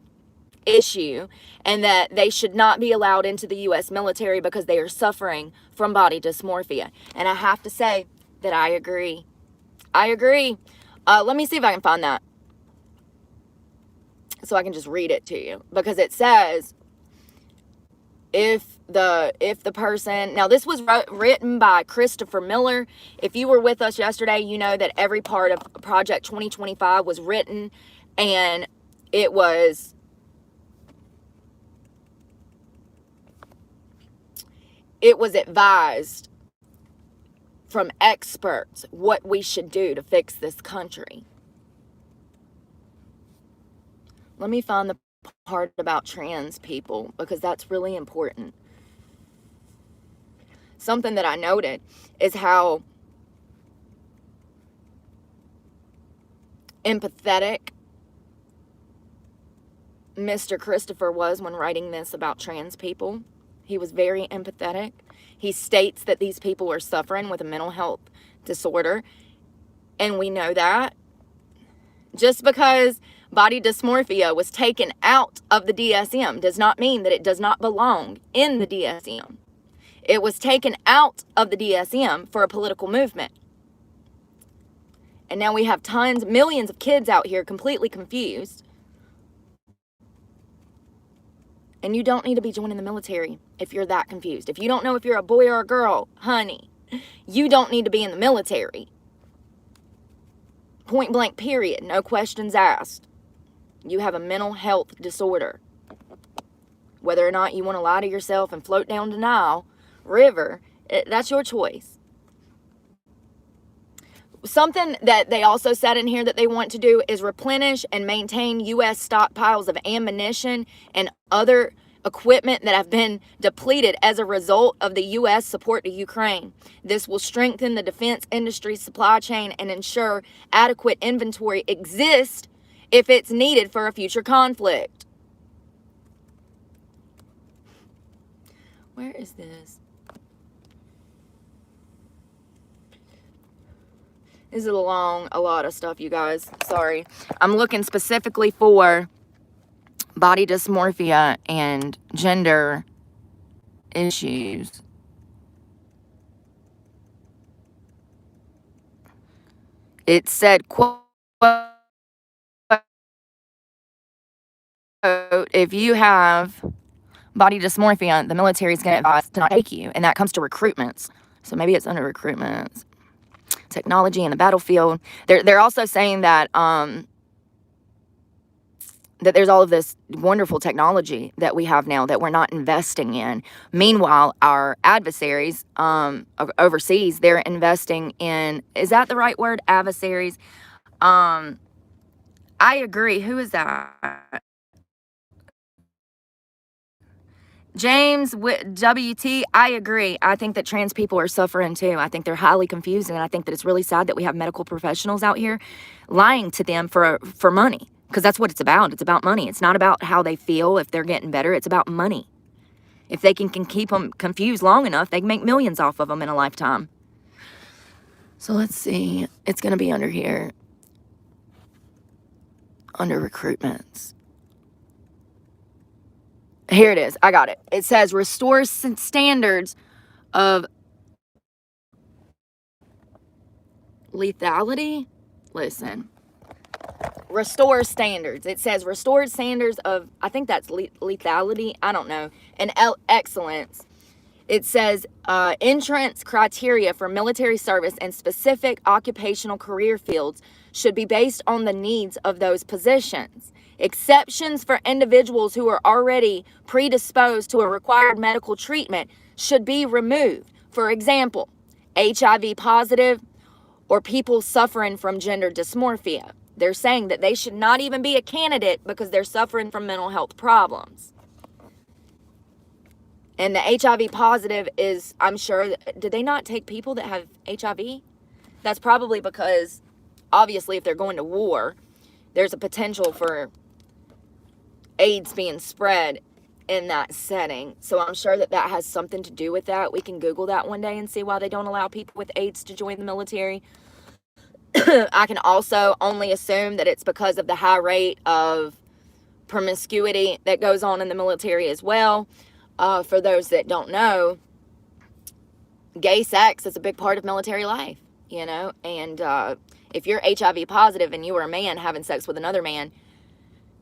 issue, and that they should not be allowed into the U.S. military because they are suffering from body dysmorphia. And I have to say that I agree. I agree. Let me see if I can find that so I can just read it to you, because it says if the person, now this was written by Christopher Miller. If you were with us yesterday, you know that every part of Project 2025 was written, and it was advised from experts what we should do to fix this country. Let me find the part about trans people, because that's really important. Something that I noted is how empathetic Mr. Christopher was when writing this about trans people. He was very empathetic. He states that these people are suffering with a mental health disorder, and we know that. Just because body dysmorphia was taken out of the DSM does not mean that it does not belong in the DSM. It was taken out of the DSM for a political movement. And now we have millions of kids out here completely confused. And you don't need to be joining the military if you're that confused. If you don't know if you're a boy or a girl, honey, you don't need to be in the military. Point blank, period. No questions asked. You have a mental health disorder. Whether or not you want to lie to yourself and float down denial river, that's your choice. Something that they also said in here that they want to do is replenish and maintain U.S. stockpiles of ammunition and other equipment that have been depleted as a result of the U.S. support to Ukraine. This will strengthen the defense industry supply chain and ensure adequate inventory exists if it's needed for a future conflict. Where is this? This is a lot of stuff, you guys. Sorry. I'm looking specifically for body dysmorphia and gender issues. It said, quote, if you have body dysmorphia, the military is going to advise to not take you. And that comes to recruitments. So maybe it's under recruitments. Technology in the battlefield. They're also saying that that there's all of this wonderful technology that we have now that we're not investing in. Meanwhile, our adversaries overseas, they're investing in, is that the right word, adversaries? I agree. Who is that? James WT, I agree. I think that trans people are suffering too. I think they're highly confused, and I think that it's really sad that we have medical professionals out here lying to them for money, because that's what it's about. It's about money. It's not about how they feel, if they're getting better. It's about money. If they can keep them confused long enough, they can make millions off of them in a lifetime. So let's see. It's going to be under here. Under recruitments. Here it is. I got it. It says restores standards of lethality. Listen. Restore standards. It says restored standards of, I think that's lethality. I don't know. And excellence. It says entrance criteria for military service and specific occupational career fields should be based on the needs of those positions. Exceptions for individuals who are already predisposed to a required medical treatment should be removed. For example, HIV positive or people suffering from gender dysmorphia. They're saying that they should not even be a candidate because they're suffering from mental health problems. And the HIV positive is, I'm sure, did they not take people that have HIV? That's probably because, obviously, if they're going to war, there's a potential for AIDS being spread in that setting. So I'm sure that that has something to do with that. We can Google that one day and see why they don't allow people with AIDS to join the military. I can also only assume that it's because of the high rate of promiscuity that goes on in the military as well. For those that don't know, gay sex is a big part of military life, you know, and if you're HIV positive and you are a man having sex with another man,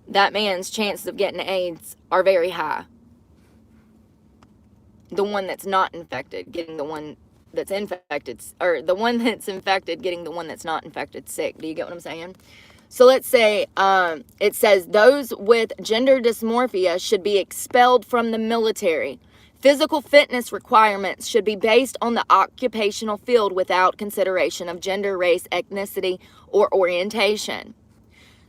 that man's chances of getting AIDS are very high. The one that's not infected getting the one that's infected, or the one that's infected getting the one that's not infected sick. Do you get what I'm saying? So let's say it says those with gender dysmorphia should be expelled from the military. Physical fitness requirements should be based on the occupational field without consideration of gender, race, ethnicity, or orientation.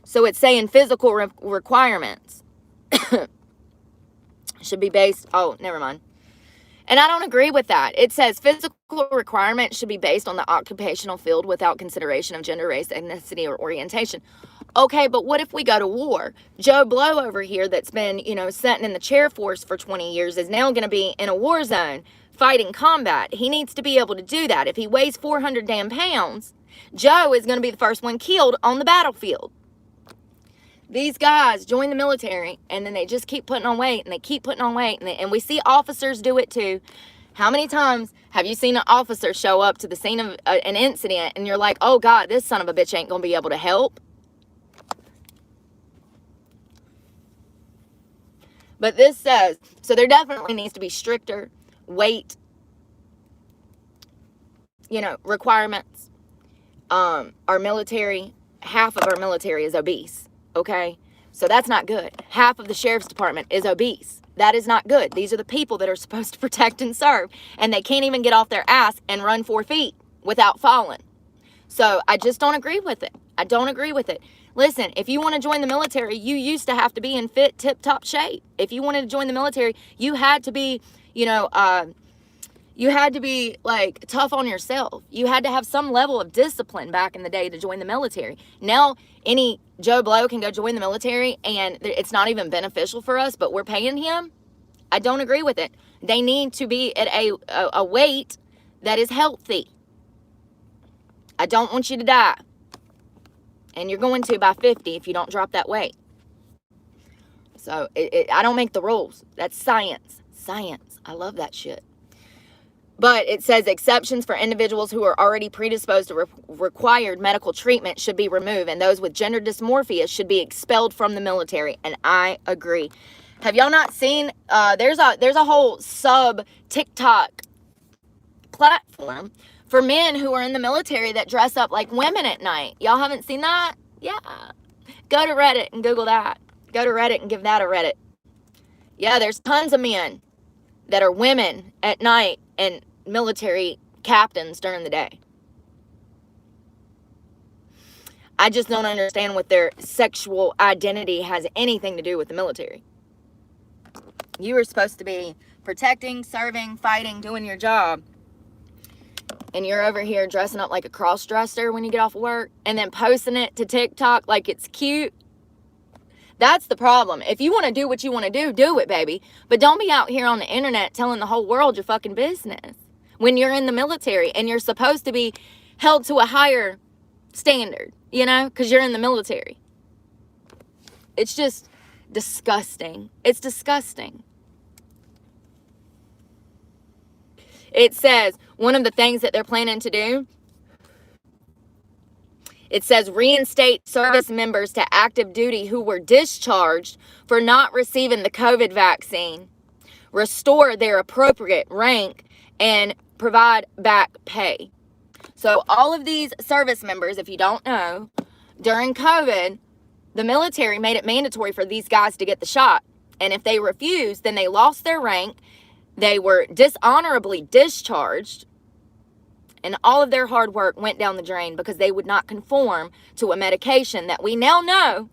So it's saying physical requirements should be based, oh, never mind. And I don't agree with that. It says physical requirements should be based on the occupational field without consideration of gender, race, ethnicity, or orientation. Okay, but what if we go to war? Joe Blow over here that's been, you know, sitting in the chair force for 20 years is now going to be in a war zone fighting combat. He needs to be able to do that. If he weighs 400 damn pounds, Joe is going to be the first one killed on the battlefield. These guys join the military, and then they just keep putting on weight, and they keep putting on weight, and we see officers do it too. How many times have you seen an officer show up to the scene of an incident, and you're like, oh God, this son of a bitch ain't going to be able to help? But this says, so there definitely needs to be stricter weight, you know, requirements. Our military, half of our military is obese. Okay, so that's not good. Half of the sheriff's department is obese. That is not good. These are the people that are supposed to protect and serve, and they can't even get off their ass and run 4 feet without falling. So I just don't agree with it. I don't agree with it. Listen, if you want to join the military, you used to have to be in fit, tip-top shape. If you wanted to join the military, you had to be, you know, you had to be like tough on yourself. You had to have some level of discipline back in the day to join the military. Now any Joe Blow can go join the military and it's not even beneficial for us, but we're paying him. I don't agree with it. They need to be at a weight that is healthy. I don't want you to die. And you're going to by 50 if you don't drop that weight. So I don't make the rules. That's science. Science. I love that shit. But it says exceptions for individuals who are already predisposed to required medical treatment should be removed, and those with gender dysmorphia should be expelled from the military. And I agree. Have y'all not seen? There's a whole sub TikTok platform for men who are in the military that dress up like women at night. Y'all haven't seen that? Yeah. Go to Reddit and Google that. Go to Reddit and give that a Reddit. Yeah, there's tons of men that are women at night and military captains during the day. I just don't understand what their sexual identity has anything to do with the military. You are supposed to be protecting, serving, fighting, doing your job. And you're over here dressing up like a cross-dresser when you get off of work and then posting it to TikTok like it's cute. That's the problem. If you want to do what you want to do it, baby. But don't be out here on the internet telling the whole world your fucking business when you're in the military and you're supposed to be held to a higher standard, you know, because you're in the military. It's just disgusting. It's disgusting. It says one of the things that they're planning to do, it says reinstate service members to active duty who were discharged for not receiving the COVID vaccine, restore their appropriate rank, and provide back pay. So all of these service members, if you don't know, during COVID, the military made it mandatory for these guys to get the shot. And if they refused, then they lost their rank. They were dishonorably discharged. And all of their hard work went down the drain because they would not conform to a medication that we now know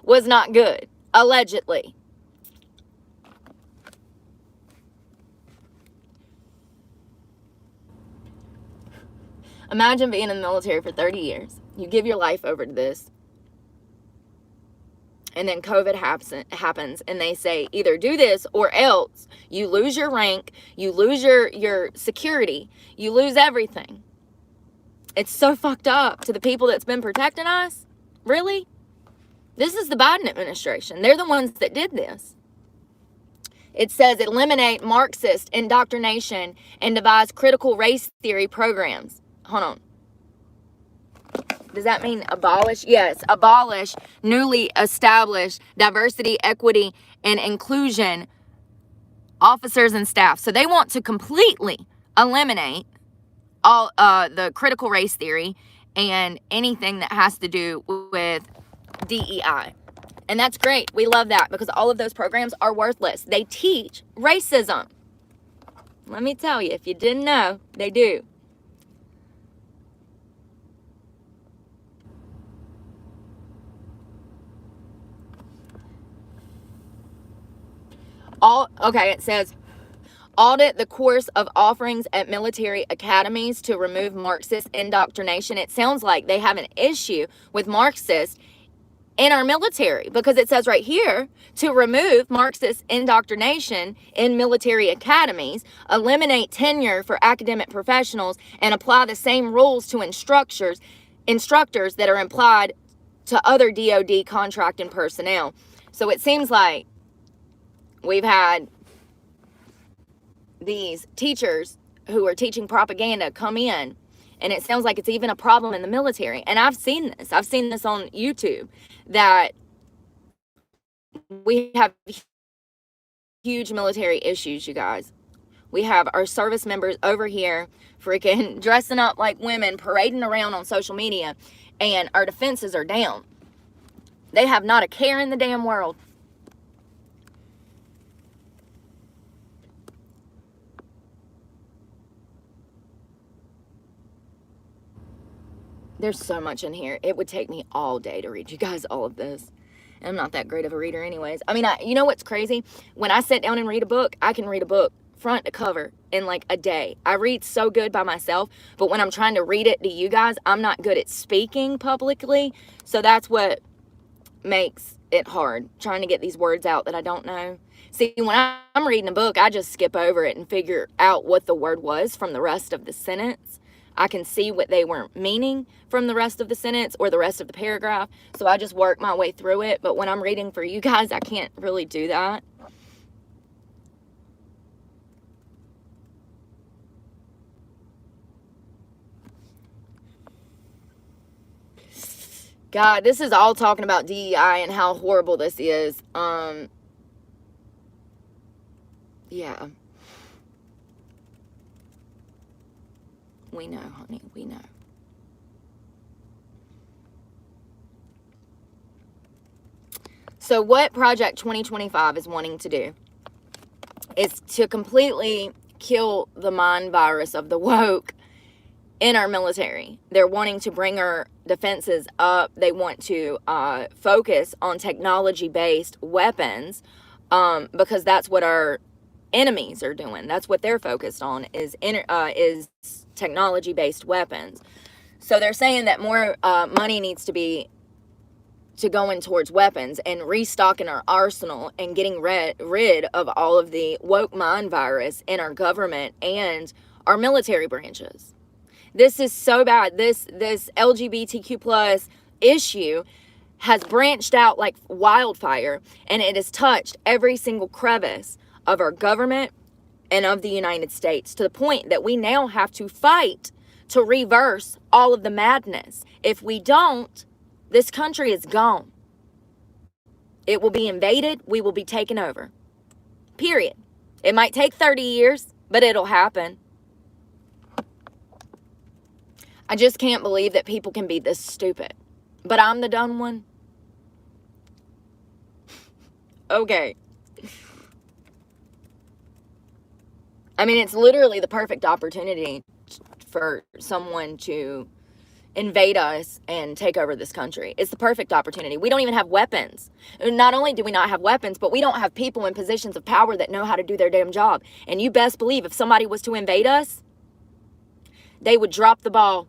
was not good, allegedly. Imagine being in the military for 30 years. You give your life over to this. And then COVID happens, and they say either do this or else you lose your rank, you lose your security, you lose everything. It's so fucked up to the people that's been protecting us. Really? This is the Biden administration. They're the ones that did this. It says eliminate Marxist indoctrination and devise critical race theory programs. Hold on. Does that mean abolish? Yes, abolish newly established diversity, equity, and inclusion officers and staff. So they want to completely eliminate all the critical race theory and anything that has to do with DEI. And that's great. We love that because all of those programs are worthless. They teach racism. Let me tell you, if you didn't know, they do. It says, audit the course of offerings at military academies to remove Marxist indoctrination. It sounds like they have an issue with Marxists in our military because it says right here to remove Marxist indoctrination in military academies, eliminate tenure for academic professionals, and apply the same rules to instructors that are applied to other DoD contracting personnel. So it seems like we've had these teachers who are teaching propaganda come in, and it sounds like it's even a problem in the military. And I've seen this. I've seen this on YouTube, that we have huge military issues, you guys. We have our service members over here freaking dressing up like women, parading around on social media, and our defenses are down. They have not a care in the damn world. There's so much in here. It would take me all day to read you guys all of this. And I'm not that great of a reader anyways. I mean, you know what's crazy? When I sit down and read a book, I can read a book front to cover in like a day. I read so good by myself, but when I'm trying to read it to you guys, I'm not good at speaking publicly. So that's what makes it hard, trying to get these words out that I don't know. See, when I'm reading a book, I just skip over it and figure out what the word was from the rest of the sentence. I can see what they were meaning from the rest of the sentence or the rest of the paragraph. So I just work my way through it. But when I'm reading for you guys, I can't really do that. God, this is all talking about DEI and how horrible this is. Yeah. We know, honey. We know. So what Project 2025 is wanting to do is to completely kill the mind virus of the woke in our military. They're wanting to bring our defenses up. They want to focus on technology-based weapons because that's what our enemies are doing. That's what they're focused on is technology-based weapons. So they're saying that more money needs to go in towards weapons and restocking our arsenal and getting rid of all of the woke mind virus in our government and our military branches. This is so bad. This LGBTQ plus issue has branched out like wildfire, and it has touched every single crevice of our government and of the United States, to the point that we now have to fight to reverse all of the madness. If we don't, this country is gone. It will be invaded. We will be taken over. Period. It might take 30 years, but it'll happen. I just can't believe that people can be this stupid. But I'm the dumb one. Okay. I mean, it's literally the perfect opportunity for someone to invade us and take over this country. It's the perfect opportunity. We don't even have weapons. Not only do we not have weapons, but we don't have people in positions of power that know how to do their damn job. And you best believe if somebody was to invade us, they would drop the ball.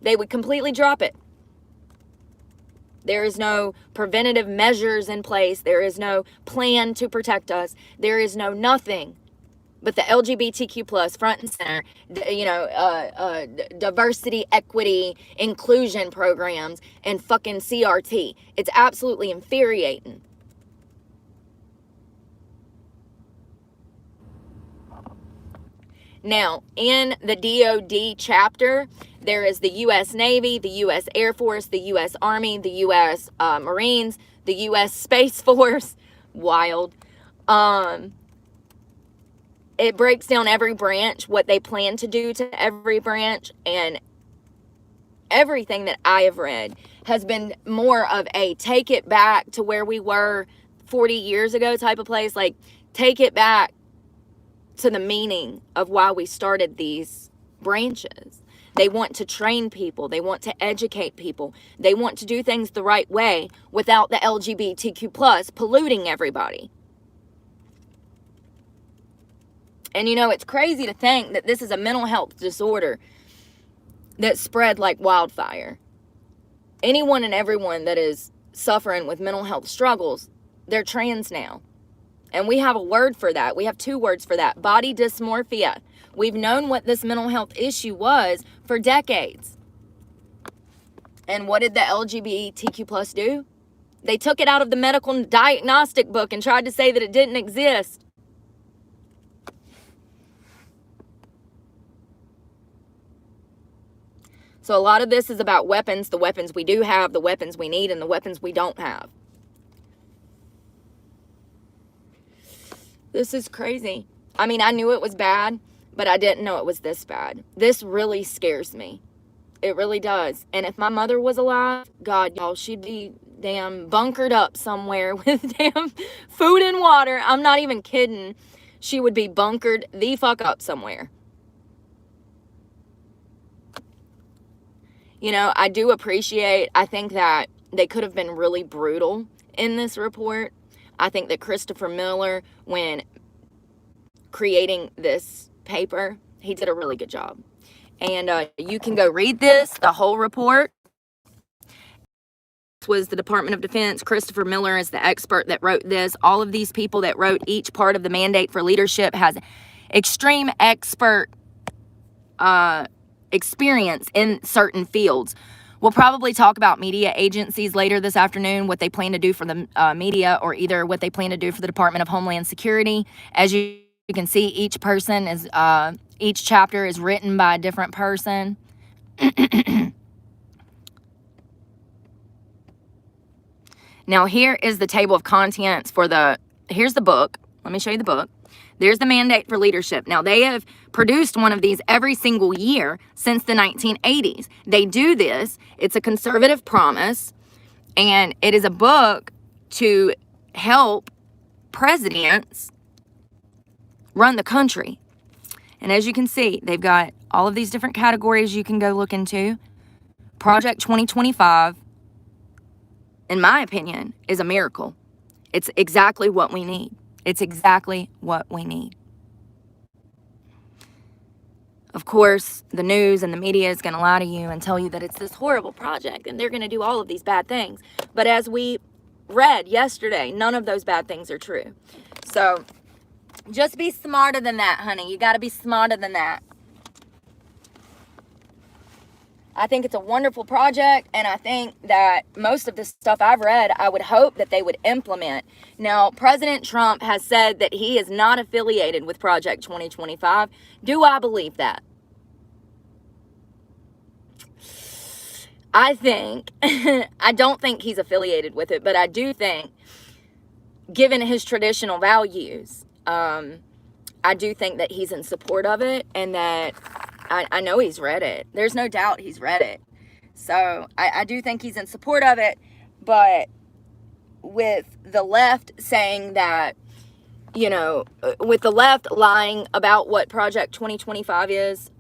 They would completely drop it. There is no preventative measures in place. There is no plan to protect us. There is no nothing but the LGBTQ plus front and center, diversity, equity, inclusion programs, and fucking CRT. It's absolutely infuriating. Now, in the DOD chapter, there is the U.S. Navy, the U.S. Air Force, the U.S. Army, the U.S. Marines, the U.S. Space Force. Wild. It breaks down every branch, what they plan to do to every branch, and everything that I have read has been more of a take it back to where we were 40 years ago type of place. Like, take it back to the meaning of why we started these branches. They want to train people. They want to educate people. They want to do things the right way without the LGBTQ plus polluting everybody. And it's crazy to think that this is a mental health disorder that spread like wildfire. Anyone and everyone that is suffering with mental health struggles, they're trans now. And we have a word for that. We have 2 words for that. Body dysmorphia. We've known what this mental health issue was for decades. And what did the LGBTQ plus do? They took it out of the medical diagnostic book and tried to say that it didn't exist. So a lot of this is about weapons, the weapons we do have, the weapons we need, and the weapons we don't have. This is crazy. I mean, I knew it was bad, but I didn't know it was this bad. This really scares me. It really does. And if my mother was alive, God, y'all, she'd be damn bunkered up somewhere with damn food and water. I'm not even kidding. She would be bunkered the fuck up somewhere. I do appreciate, I think that they could have been really brutal in this report. I think that Christopher Miller, when creating this paper, he did a really good job. And you can go read this, the whole report. This was the Department of Defense. Christopher Miller is the expert that wrote this. All of these people that wrote each part of the mandate for leadership has extreme expert experience in certain fields. We'll probably talk about media agencies later this afternoon, what they plan to do for the media, or either what they plan to do for the Department of Homeland Security. As you can see, each person is, each chapter is written by a different person. Now, here is the table of contents for here's the book. Let me show you the book. There's the mandate for leadership. Now, they have produced one of these every single year since the 1980s. They do this. It's a conservative promise, and it is a book to help presidents run the country. And as you can see, they've got all of these different categories you can go look into. Project 2025, in my opinion, is a miracle. It's exactly what we need. It's exactly what we need. Of course, the news and the media is going to lie to you and tell you that it's this horrible project and they're going to do all of these bad things. But as we read yesterday, none of those bad things are true. So just be smarter than that, honey. You got to be smarter than that. I think it's a wonderful project, and I think that most of the stuff I've read, I would hope that they would implement. Now, President Trump has said that he is not affiliated with Project 2025. Do I believe that? I think, I don't think he's affiliated with it, but I do think, given his traditional values, I do think that he's in support of it, and that I know he's read it. There's no doubt he's read it. So I do think he's in support of it. But with the left saying that, with the left lying about what Project 2025 is,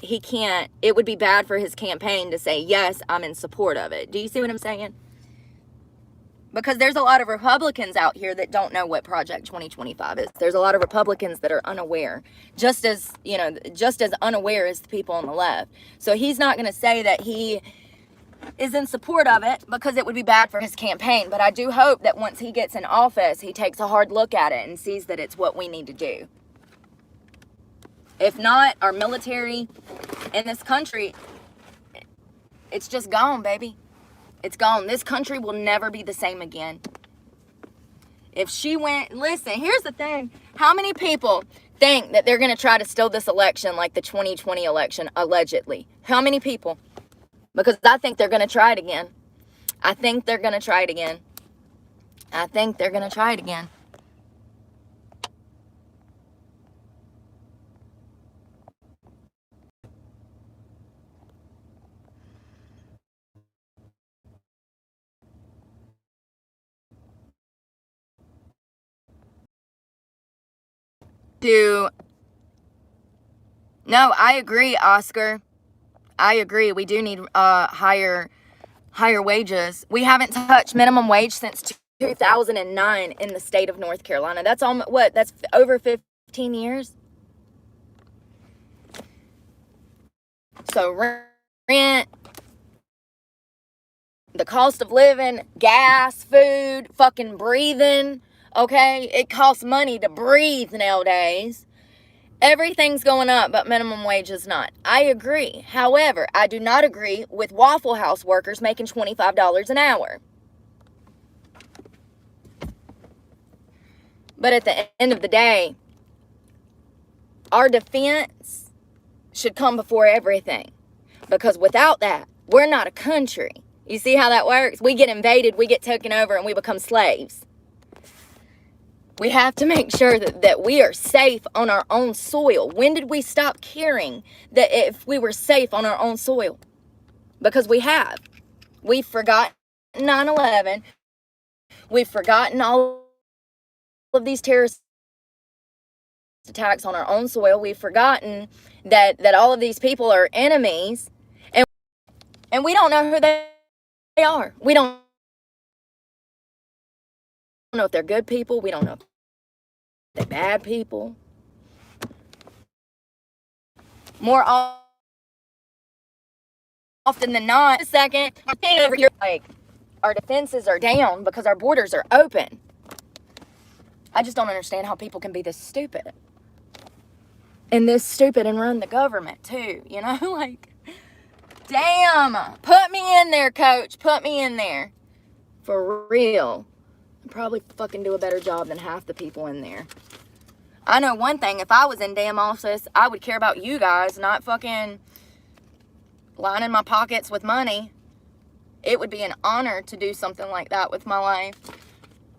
he can't, it would be bad for his campaign to say, yes, I'm in support of it. Do you see what I'm saying? Because there's a lot of Republicans out here that don't know what Project 2025 is. There's a lot of Republicans that are unaware, just as unaware as the people on the left. So he's not going to say that he is in support of it because it would be bad for his campaign. But I do hope that once he gets in office, he takes a hard look at it and sees that it's what we need to do. If not, our military in this country, it's just gone, baby. It's gone. This country will never be the same again. If she went, listen, here's the thing. How many people think that they're going to try to steal this election like the 2020 election, allegedly? How many people? Because I think they're going to try it again. I think they're going to try it again. I think they're going to try it again. No, I agree, Oscar. I agree. We do need higher wages. We haven't touched minimum wage since 2009 in the state of North Carolina. That's almost, what? That's over 15 years. So rent, the cost of living, gas, food, fucking breathing, okay? It costs money to breathe nowadays. Everything's going up, but minimum wage is not. I agree. However, I do not agree with Waffle House workers making $25 an hour. But at the end of the day, our defense should come before everything. Because without that, we're not a country. You see how that works? We get invaded, we get taken over, and we become slaves. We have to make sure that we are safe on our own soil. When did we stop caring that if we were safe on our own soil? Because we have. We've forgotten 9/11. We've forgotten all of these terrorist attacks on our own soil. We've forgotten that all of these people are enemies. And we don't know who they are. We don't know if they're good people. We don't know if they're bad people. More often than not, second, over here, like, our defenses are down because our borders are open. I just don't understand how people can be this stupid. And this stupid and run the government too, you know? Like, damn. Put me in there, coach. Put me in there. For real. I'd probably fucking do a better job than half the people in there. I know one thing. If I was in damn office, I would care about you guys, not fucking lining my pockets with money. It would be an honor to do something like that with my life.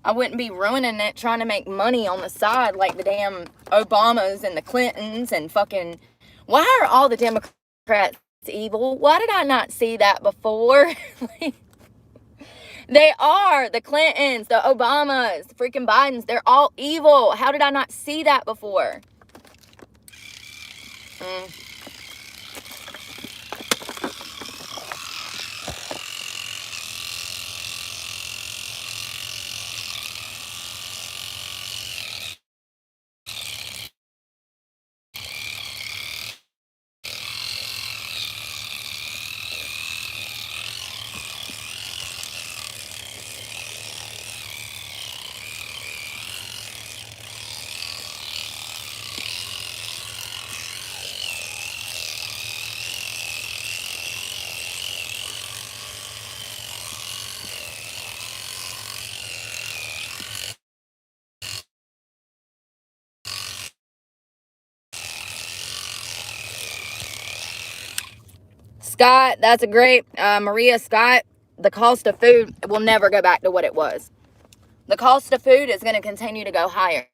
I wouldn't be ruining it trying to make money on the side like the damn Obamas and the Clintons and fucking... Why are all the Democrats evil? Why did I not see that before? They are. The Clintons, the Obamas, the freaking Bidens, they're all evil. How did I not see that before? Scott, that's a great, Maria Scott, the cost of food will never go back to what it was. The cost of food is going to continue to go higher.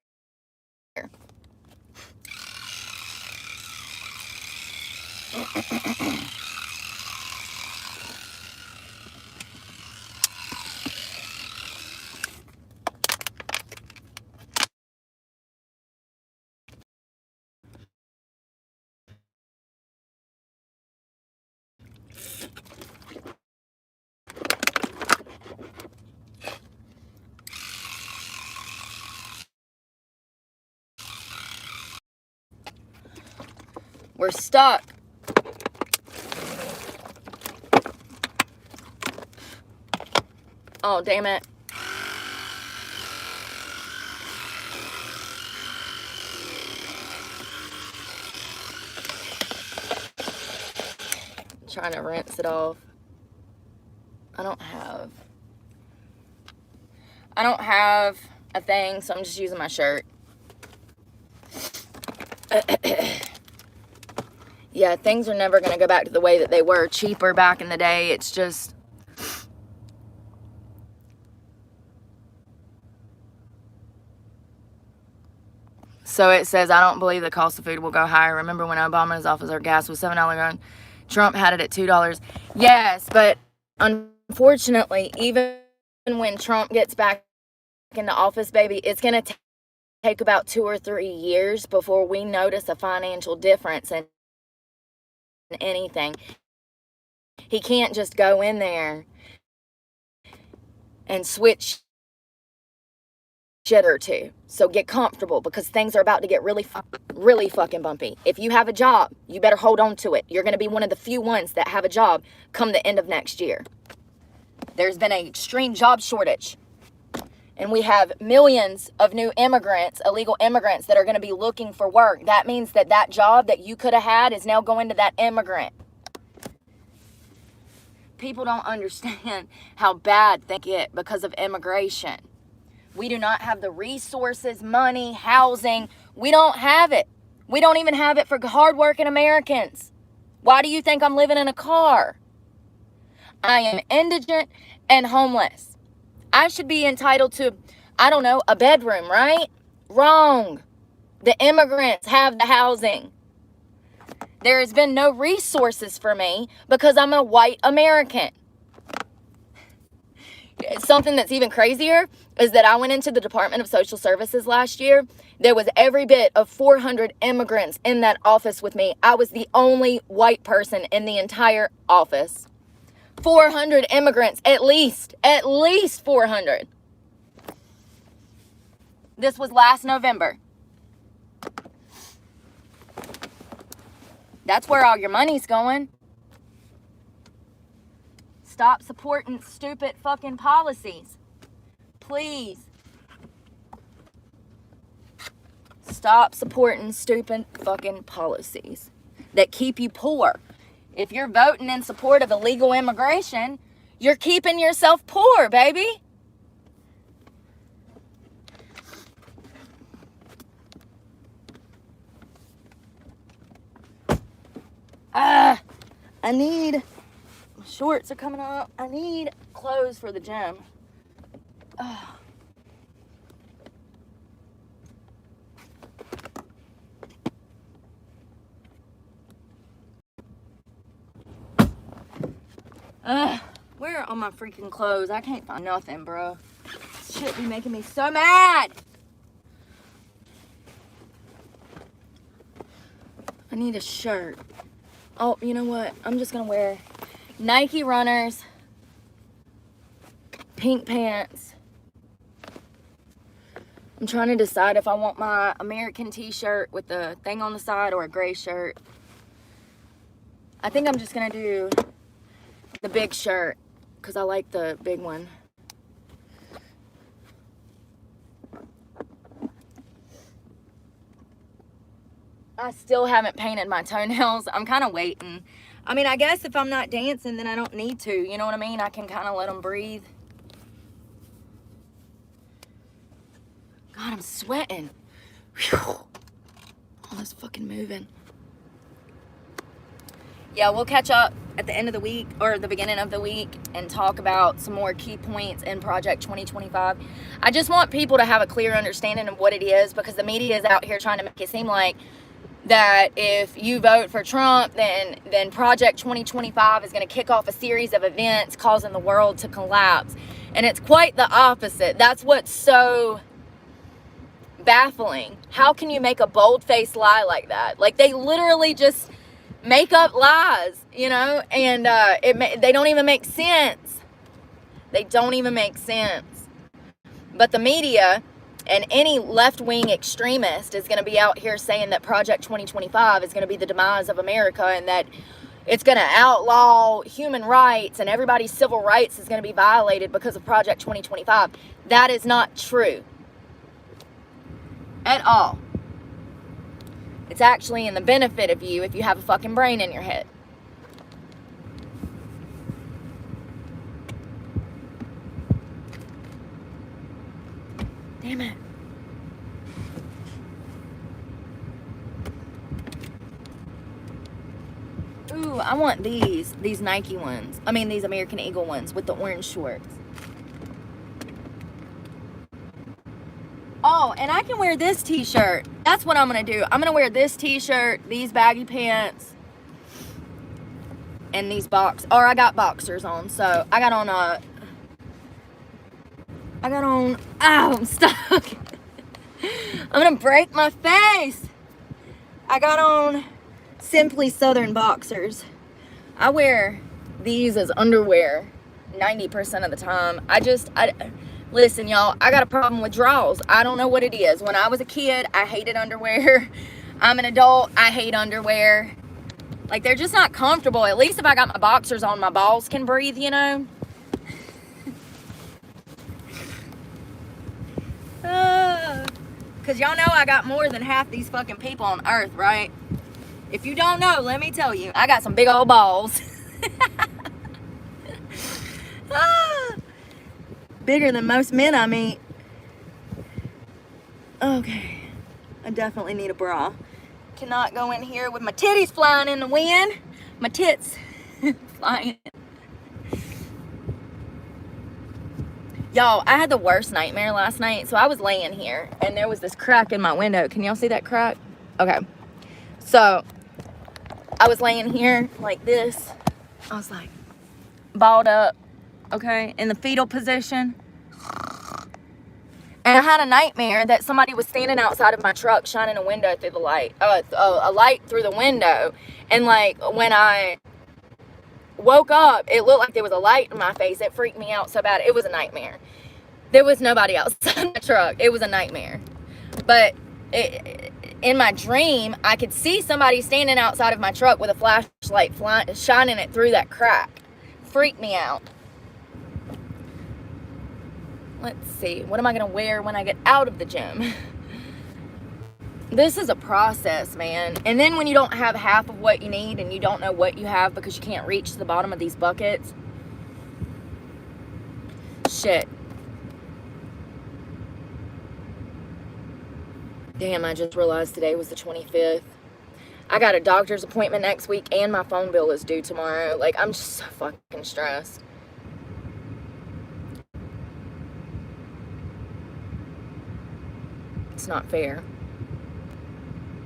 We're stuck. Oh, damn it. I'm trying to rinse it off. I don't have a thing, so I'm just using my shirt. Yeah, things are never going to go back to the way that they were. Cheaper back in the day. It's just... So it says, I don't believe the cost of food will go higher. Remember when Obama's office, our gas was $7 a gallon. Trump had it at $2. Yes, but unfortunately, even when Trump gets back into office, baby, it's going to take about 2 or 3 years before we notice a financial difference in anything. He can't just go in there and switch shit or two. So get comfortable, because things are about to get really fucking bumpy. If you have a job, you better hold on to it. You're going to be one of the few ones that have a job come the end of next year. There's been an extreme job shortage. And we have millions of new immigrants, illegal immigrants, that are going to be looking for work. That means that that job that you could have had is now going to that immigrant. People don't understand how bad things get because of immigration. We do not have the resources, money, housing. We don't have it. We don't even have it for hardworking Americans. Why do you think I'm living in a car? I am indigent and homeless. I should be entitled to, I don't know, a bedroom, right? Wrong. The immigrants have the housing. There has been no resources for me because I'm a white American. Something that's even crazier is that I went into the Department of Social Services last year. There was every bit of 400 immigrants in that office with me. I was the only white person in the entire office. 400 immigrants, at least 400. This was last November. That's where all your money's going. Stop supporting stupid fucking policies. Please. Stop supporting stupid fucking policies that keep you poor. If you're voting in support of illegal immigration, you're keeping yourself poor, baby. My shorts are coming up. I need clothes for the gym. Where are all my freaking clothes? I can't find nothing, bro. This shit be making me so mad. I need a shirt. Oh, you know what? I'm just gonna wear Nike runners, pink pants. I'm trying to decide if I want my American t-shirt with the thing on the side or a gray shirt. I think I'm just gonna do the big shirt because I like the big one. I still haven't painted my toenails. I'm kind of waiting. I mean, I guess if I'm not dancing, then I don't need to. You know what I mean? I can kind of let them breathe. God, I'm sweating. Whew. All this fucking moving. Yeah, we'll catch up at the end of the week or the beginning of the week and talk about some more key points in Project 2025. I just want people to have a clear understanding of what it is, because the media is out here trying to make it seem like that if you vote for Trump, then Project 2025 is going to kick off a series of events causing the world to collapse. And it's quite the opposite. That's what's so baffling. How can you make a bold-faced lie like that? Like, they literally just make up lies, you know, and they don't even make sense. They don't even make sense. But the media and any left-wing extremist is going to be out here saying that Project 2025 is going to be the demise of America, and that it's going to outlaw human rights and everybody's civil rights is going to be violated because of Project 2025. That is not true at all. It's actually in the benefit of you if you have a fucking brain in your head. Damn it. Ooh, I want these Nike ones. I mean, these American Eagle ones with the orange shorts. Oh, and I can wear this t-shirt. That's what I'm going to do. I'm going to wear this t-shirt, these baggy pants, and these I got boxers on. So, I got on, ow, I'm stuck. I'm going to break my face. I got on Simply Southern boxers. I wear these as underwear 90% of the time. Listen, y'all, I got a problem with draws. I don't know what it is. When I was a kid, I hated underwear. I'm an adult, I hate underwear. Like, they're just not comfortable. At least if I got my boxers on, my balls can breathe, you know? Because y'all know I got more than half these fucking people on earth, right? If you don't know, let me tell you, I got some big old balls. Bigger than most men I meet. Okay. I definitely need a bra. Cannot go in here with my titties flying in the wind. My tits flying. Y'all, I had the worst nightmare last night. So I was laying here and there was this crack in my window. Can y'all see that crack? Okay. So I was laying here like this. I was like balled up, okay, in the fetal position. And I had a nightmare that somebody was standing outside of my truck shining a window through the light, a light through the window. And like when I woke up, it looked like there was a light in my face. It freaked me out so bad. It was a nightmare. There was nobody outside the truck. It was a nightmare. But in my dream, I could see somebody standing outside of my truck with a flashlight shining it through that crack. Freaked me out. Let's see. What am I going to wear when I get out of the gym? This is a process, man. And then when you don't have half of what you need and you don't know what you have because you can't reach to the bottom of these buckets. Shit. Damn, I just realized today was the 25th. I got a doctor's appointment next week and my phone bill is due tomorrow. Like, I'm just so fucking stressed. It's not fair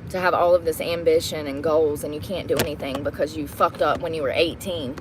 to have all of this ambition and goals and you can't do anything because you fucked up when you were 18.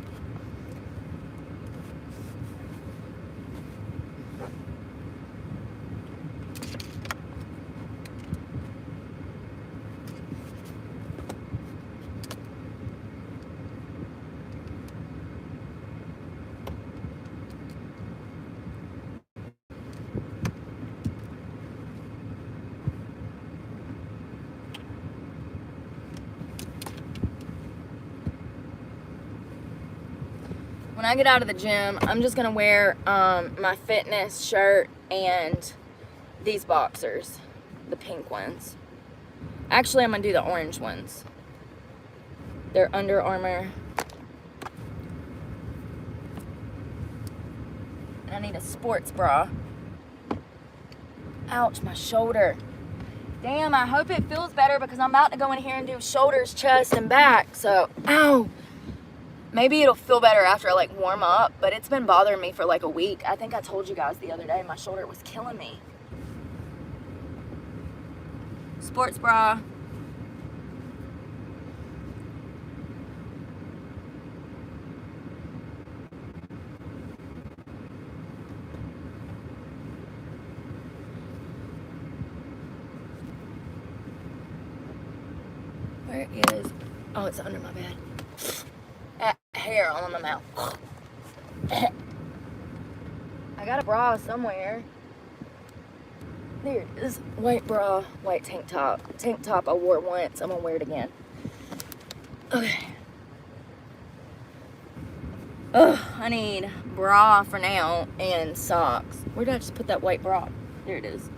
When I get out of the gym, I'm just gonna wear my fitness shirt and these boxers, the pink ones. Actually, I'm gonna do the orange ones. They're Under Armour. And I need a sports bra. Ouch, my shoulder. Damn, I hope it feels better because I'm about to go in here and do shoulders, chest, and back. So, ow. Maybe it'll feel better after I like warm up, but it's been bothering me for like a week. I think I told you guys the other day my shoulder was killing me. Sports bra. Where is, oh, it's under my bed. Hair all in my mouth. I got a bra somewhere. There it is. White bra, white tank top. Tank top I wore once. I'm gonna wear it again. Okay. Ugh, I need bra for now and socks. Where did I just put that white bra? There it is.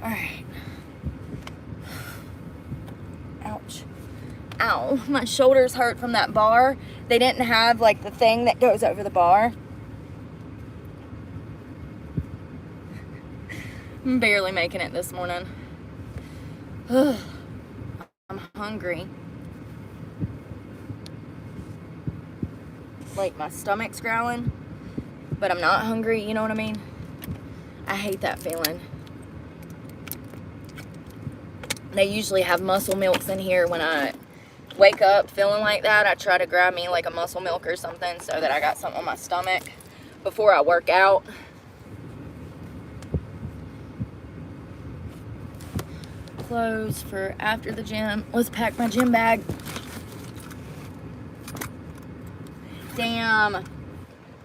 Alright. Ouch. Ow. My shoulders hurt from that bar. They didn't have like the thing that goes over the bar. I'm barely making it this morning. Ugh. I'm hungry. Like my stomach's growling, but I'm not hungry, you know what I mean? I hate that feeling. They usually have muscle milks in here when I wake up feeling like that. I try to grab me like a muscle milk or something so that I got something on my stomach before I work out. Clothes for after the gym. Let's pack my gym bag. Damn.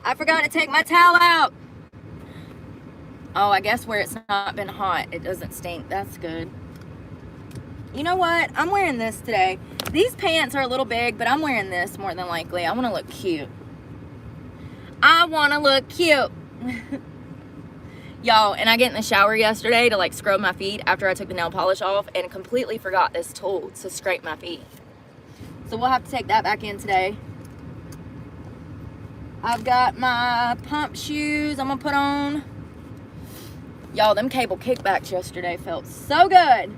I forgot to take my towel out. Oh, I guess where it's not been hot, it doesn't stink. That's good. You know what? I'm wearing this today. These pants are a little big, but I'm wearing this more than likely. I want to look cute. I want to look cute. Y'all, and I get in the shower yesterday to like scrub my feet after I took the nail polish off and completely forgot this tool to scrape my feet. So we'll have to take that back in today. I've got my pump shoes I'm gonna put on. Y'all, them cable kickbacks yesterday felt so good.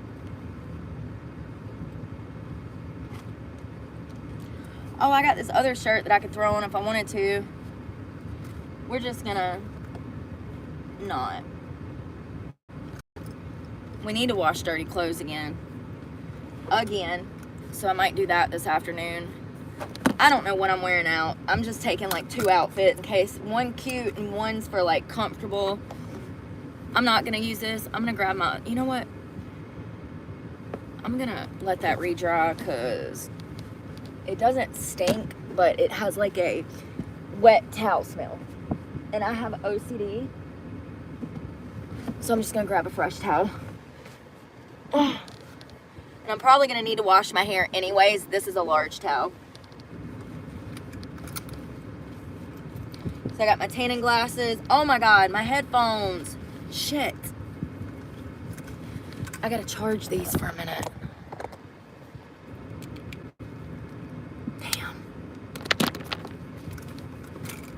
Oh, I got this other shirt that I could throw on if I wanted to. We're just gonna not. We need to wash dirty clothes again. So I might do that this afternoon. I don't know what I'm wearing out. I'm just taking like 2 outfits in case. One cute and one's for like comfortable. I'm not gonna use this. I'm gonna grab my, you know what? I'm gonna let that re-dry because it doesn't stink, but it has like a wet towel smell. And I have OCD. So I'm just gonna grab a fresh towel. And I'm probably gonna need to wash my hair anyways. This is a large towel. So I got my tanning glasses. Oh my God, my headphones. Shit. I gotta charge these for a minute. Damn.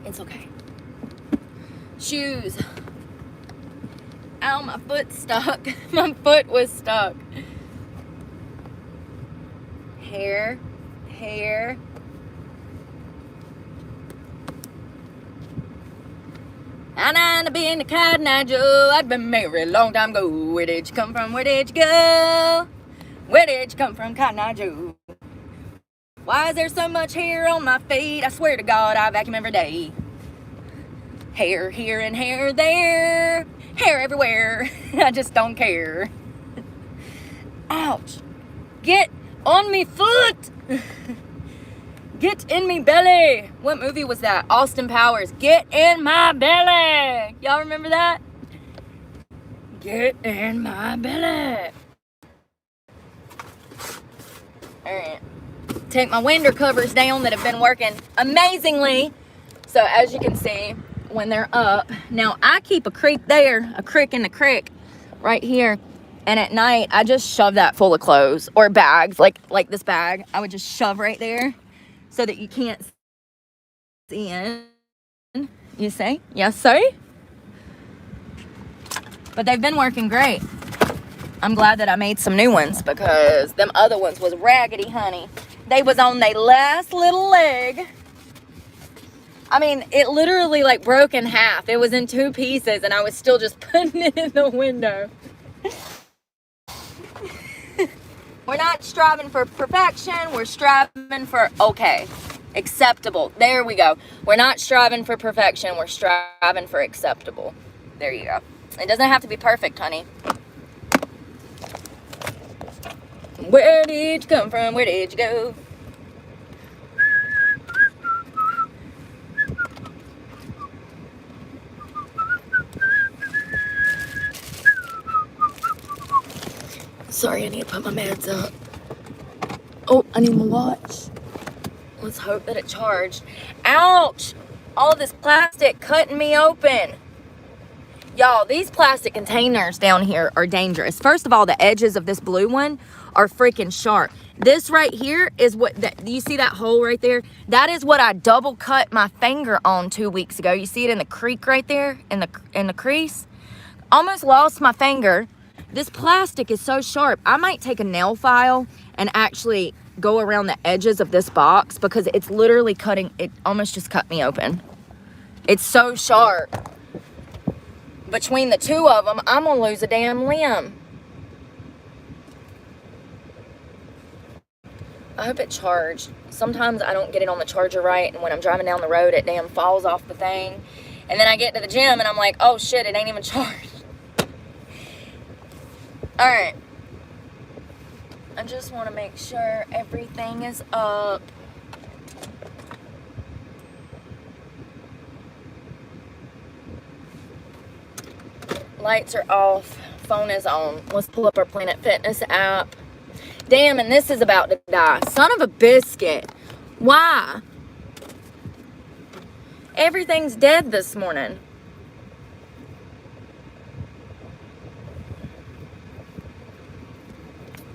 It's okay. Shoes. Ow, my foot's stuck. My foot was stuck. Hair. I been to Cotton Eye Joe. I'd been married a long time ago. Where did you come from? Where did you go? Where did you come from, Cotton Eye Joe? Why is there so much hair on my feet? I swear to God, I vacuum every day. Hair here and hair there. Hair everywhere. I just don't care. Ouch. Get on me foot. Get in me belly. What movie was that? Austin Powers. Get in my belly. Y'all remember that? Get in my belly. Alright. Take my window covers down that have been working amazingly. So as you can see, when they're up. Now I keep a creek there. A crick in the creek right here. And at night, I just shove that full of clothes or bags. Like this bag. I would just shove right there. So that you can't see in. You see? Yes, sir? But they've been working great. I'm glad that I made some new ones because them other ones was raggedy, honey. They was on their last little leg. I mean, it literally like broke in half. It was in 2 pieces and I was still just putting it in the window. We're not striving for perfection. We're striving for okay. Acceptable. There we go. We're not striving for perfection. We're striving for acceptable. There you go. It doesn't have to be perfect, honey. Where did you come from? Where did you go? Sorry, I need to put my meds up. Oh, I need my watch. Let's hope that it charged. Ouch! All this plastic cutting me open. Y'all, these plastic containers down here are dangerous. First of all, the edges of this blue one are freaking sharp. This right here is what, do you see that hole right there? That is what I double cut my finger on 2 weeks ago. You see it in the creek right there, in the crease? Almost lost my finger. This plastic is so sharp. I might take a nail file and actually go around the edges of this box because it's literally cutting, it almost just cut me open. It's so sharp. Between the two of them, I'm gonna lose a damn limb. I hope it charged. Sometimes I don't get it on the charger right, and when I'm driving down the road, it damn falls off the thing. And then I get to the gym, and I'm like, oh shit, it ain't even charged. Alright. I just want to make sure everything is up. Lights are off. Phone is on. Let's pull up our Planet Fitness app. Damn, and this is about to die. Son of a biscuit. Why? Everything's dead this morning.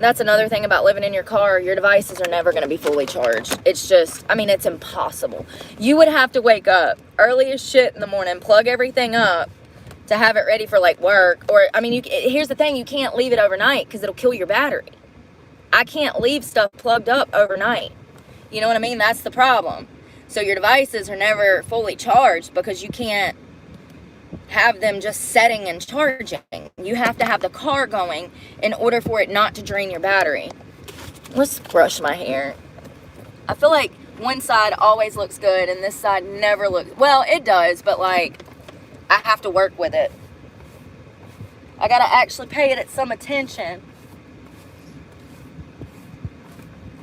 That's another thing about living in your car. Your devices are never going to be fully charged. It's just, I mean, it's impossible. You would have to wake up early as shit in the morning, plug everything up to have it ready for like work. Or, I mean, here's the thing. You can't leave it overnight because it'll kill your battery. I can't leave stuff plugged up overnight. You know what I mean? That's the problem. So your devices are never fully charged because you can't have them just setting and charging. You have to have the car going in order for it not to drain your battery. Let's brush my hair. I feel like one side always looks good and this side never looks, well, it does, but like I have to work with it. I gotta actually pay it some attention.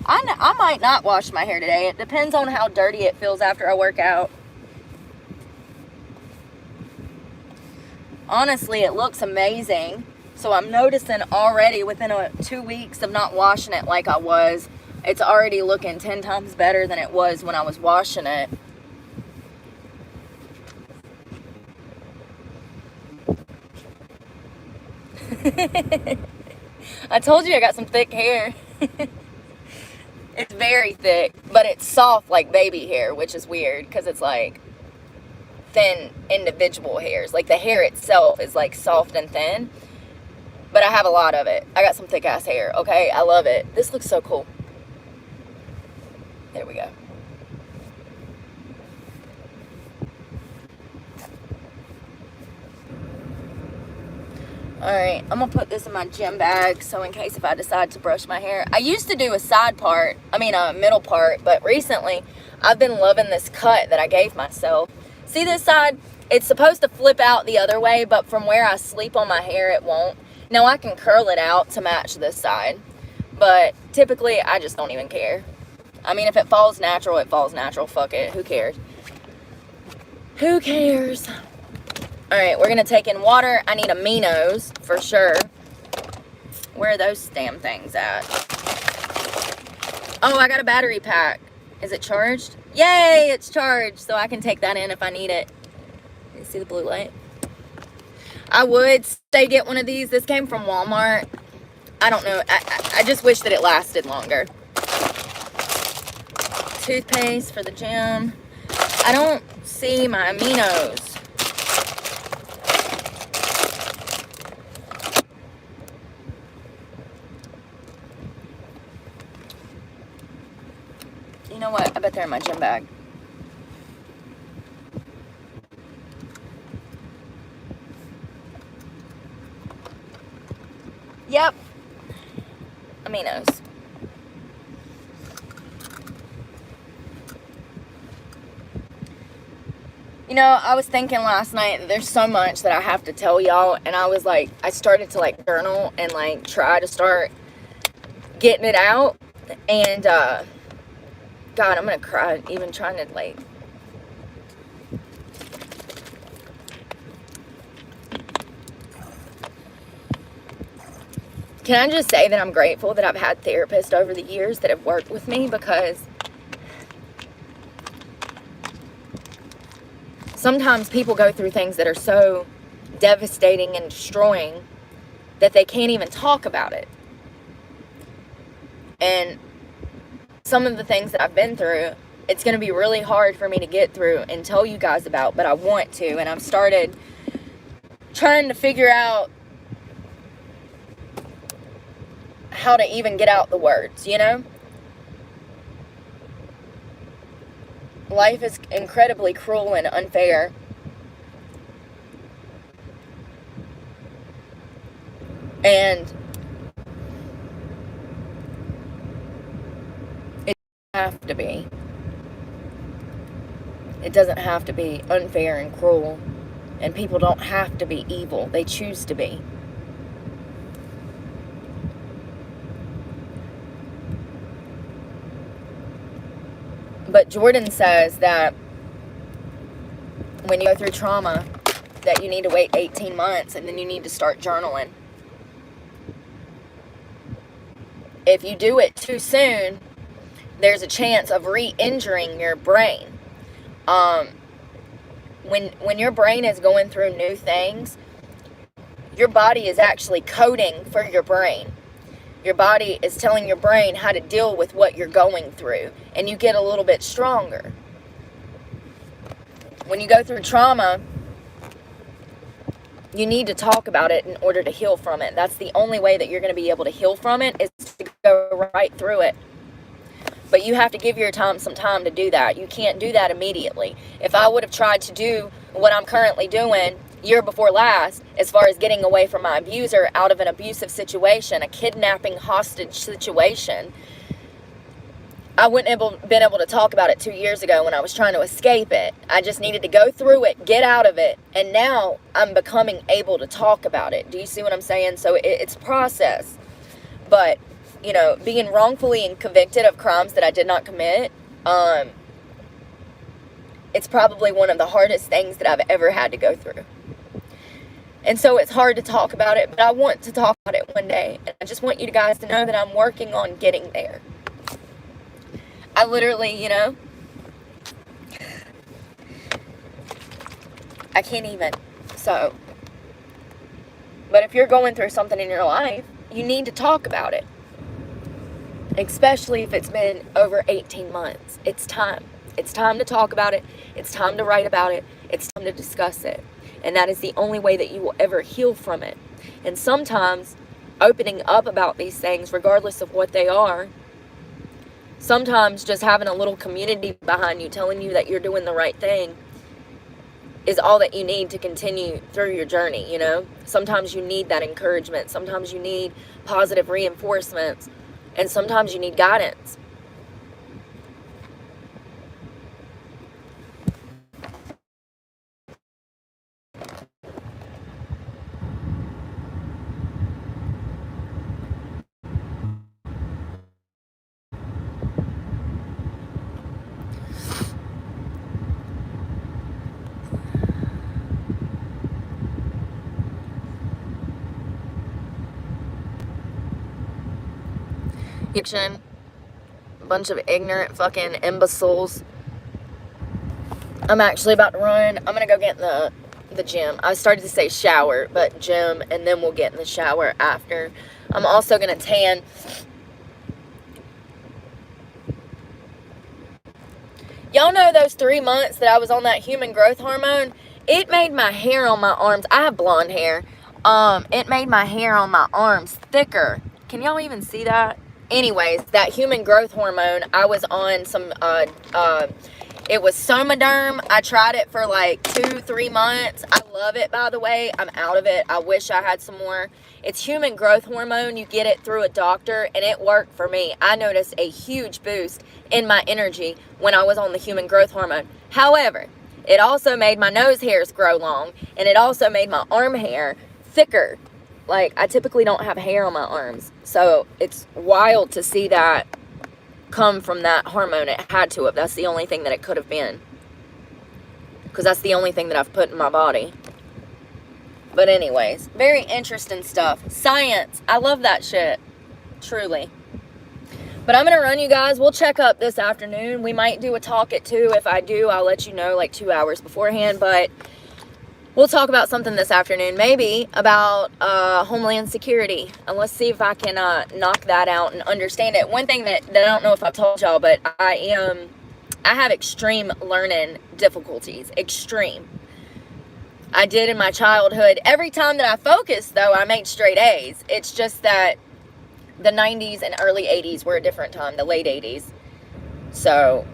I might not wash my hair today. It depends on how dirty it feels after I work out. Honestly, it looks amazing. So I'm noticing already within 2 weeks of not washing it like I was, it's already looking 10 times better than it was when I was washing it. I told you I got some thick hair. It's very thick, but it's soft like baby hair, which is weird because it's like thin individual hairs. Like the hair itself is like soft and thin, but I have a lot of it. I got some thick ass hair, okay? I love it. This looks so cool. There we go. Alright, I'm going to put this in my gym bag so in case if I decide to brush my hair. I used to do a side part, a middle part, but recently I've been loving this cut that I gave myself. See this side? It's supposed to flip out the other way, but from where I sleep on my hair, it won't. Now I can curl it out to match this side, but typically I just don't even care. I mean, if it falls natural, it falls natural. Fuck it. Who cares? Who cares? Alright, we're going to take in water. I need aminos for sure. Where are those damn things at? Oh, I got a battery pack. Is it charged? Yay, it's charged. So I can take that in if I need it. You see the blue light? I would say get one of these. This came from Walmart. I don't know. I just wish that it lasted longer. Toothpaste for the gym. I don't see my aminos. You know what? I bet they're in my gym bag. Yep. Aminos. You know, I was thinking last night that there's so much that I have to tell y'all, and I was like, I started to like journal and like try to start getting it out, and God, I'm gonna cry even trying to like. Can I just say that I'm grateful that I've had therapists over the years that have worked with me, because sometimes people go through things that are so devastating and destroying that they can't even talk about it. And some of the things that I've been through, it's going to be really hard for me to get through and tell you guys about, but I want to. And I've started trying to figure out how to even get out the words, you know? Life is incredibly cruel and unfair. And it doesn't have to be. It doesn't have to be unfair and cruel. And people don't have to be evil. They choose to be. But Jordan says that when you go through trauma, that you need to wait 18 months and then you need to start journaling. If you do it too soon, there's a chance of re-injuring your brain. When your brain is going through new things, your body is actually coding for your brain. Your body is telling your brain how to deal with what you're going through, and you get a little bit stronger. When you go through trauma, you need to talk about it in order to heal from it. That's the only way that you're going to be able to heal from it, is to go right through it. But you have to give your time some time to do that. You can't do that immediately. If I would have tried to do what I'm currently doing year before last, as far as getting away from my abuser out of an abusive situation, a kidnapping hostage situation, I wouldn't have been able to talk about it 2 years ago when I was trying to escape it. I just needed to go through it, get out of it, and now I'm becoming able to talk about it. Do you see what I'm saying? So it's a process. But, you know, being wrongfully convicted of crimes that I did not commit, it's probably one of the hardest things that I've ever had to go through. And so it's hard to talk about it, but I want to talk about it one day. And I just want you guys to know that I'm working on getting there. I literally, you know, I can't even. So, but if you're going through something in your life, you need to talk about it. Especially if it's been over 18 months. It's time. It's time to talk about it. It's time to write about it. It's time to discuss it. And that is the only way that you will ever heal from it. And sometimes opening up about these things, regardless of what they are, sometimes just having a little community behind you telling you that you're doing the right thing is all that you need to continue through your journey, you know? Sometimes you need that encouragement. Sometimes you need positive reinforcements. And sometimes you need guidance. A bunch of ignorant fucking imbeciles. I'm actually about to run. I'm gonna go get in the gym. I started to say shower, but gym, and then we'll get in the shower after. I'm also gonna tan. Y'all know those 3 months that I was on that human growth hormone? It made my hair on my arms. I have blonde hair. It made my hair on my arms thicker. Can y'all even see that? Anyways, that human growth hormone, I was on some, it was Somaderm. I tried it for like 2-3 months. I love it, by the way. I'm out of it. I wish I had some more. It's human growth hormone. You get it through a doctor, and it worked for me. I noticed a huge boost in my energy when I was on the human growth hormone. However, it also made my nose hairs grow long, and it also made my arm hair thicker. Like, I typically don't have hair on my arms. So it's wild to see that come from that hormone. It had to have. That's the only thing that it could have been. Because that's the only thing that I've put in my body. But anyways, very interesting stuff. Science. I love that shit. Truly. But I'm going to run, you guys. We'll check up this afternoon. We might do a talk at 2. If I do, I'll let you know like 2 hours beforehand. But we'll talk about something this afternoon. Maybe about Homeland Security. And let's see if I can knock that out and understand it. One thing that I don't know if I've told y'all, but I have extreme learning difficulties. Extreme. I did in my childhood. Every time that I focused, though, I made straight A's. It's just that the 90s and early 80s were a different time, the late 80s. So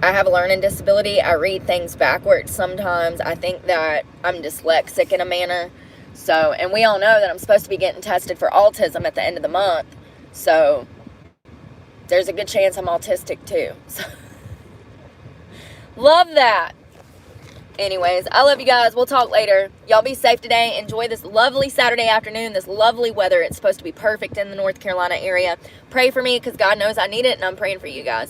I have a learning disability. I read things backwards sometimes. I think that I'm dyslexic in a manner. So, and we all know that I'm supposed to be getting tested for autism at the end of the month. So there's a good chance I'm autistic too. So, love that. Anyways, I love you guys. We'll talk later. Y'all be safe today. Enjoy this lovely Saturday afternoon, this lovely weather. It's supposed to be perfect in the North Carolina area. Pray for me because God knows I need it, and I'm praying for you guys.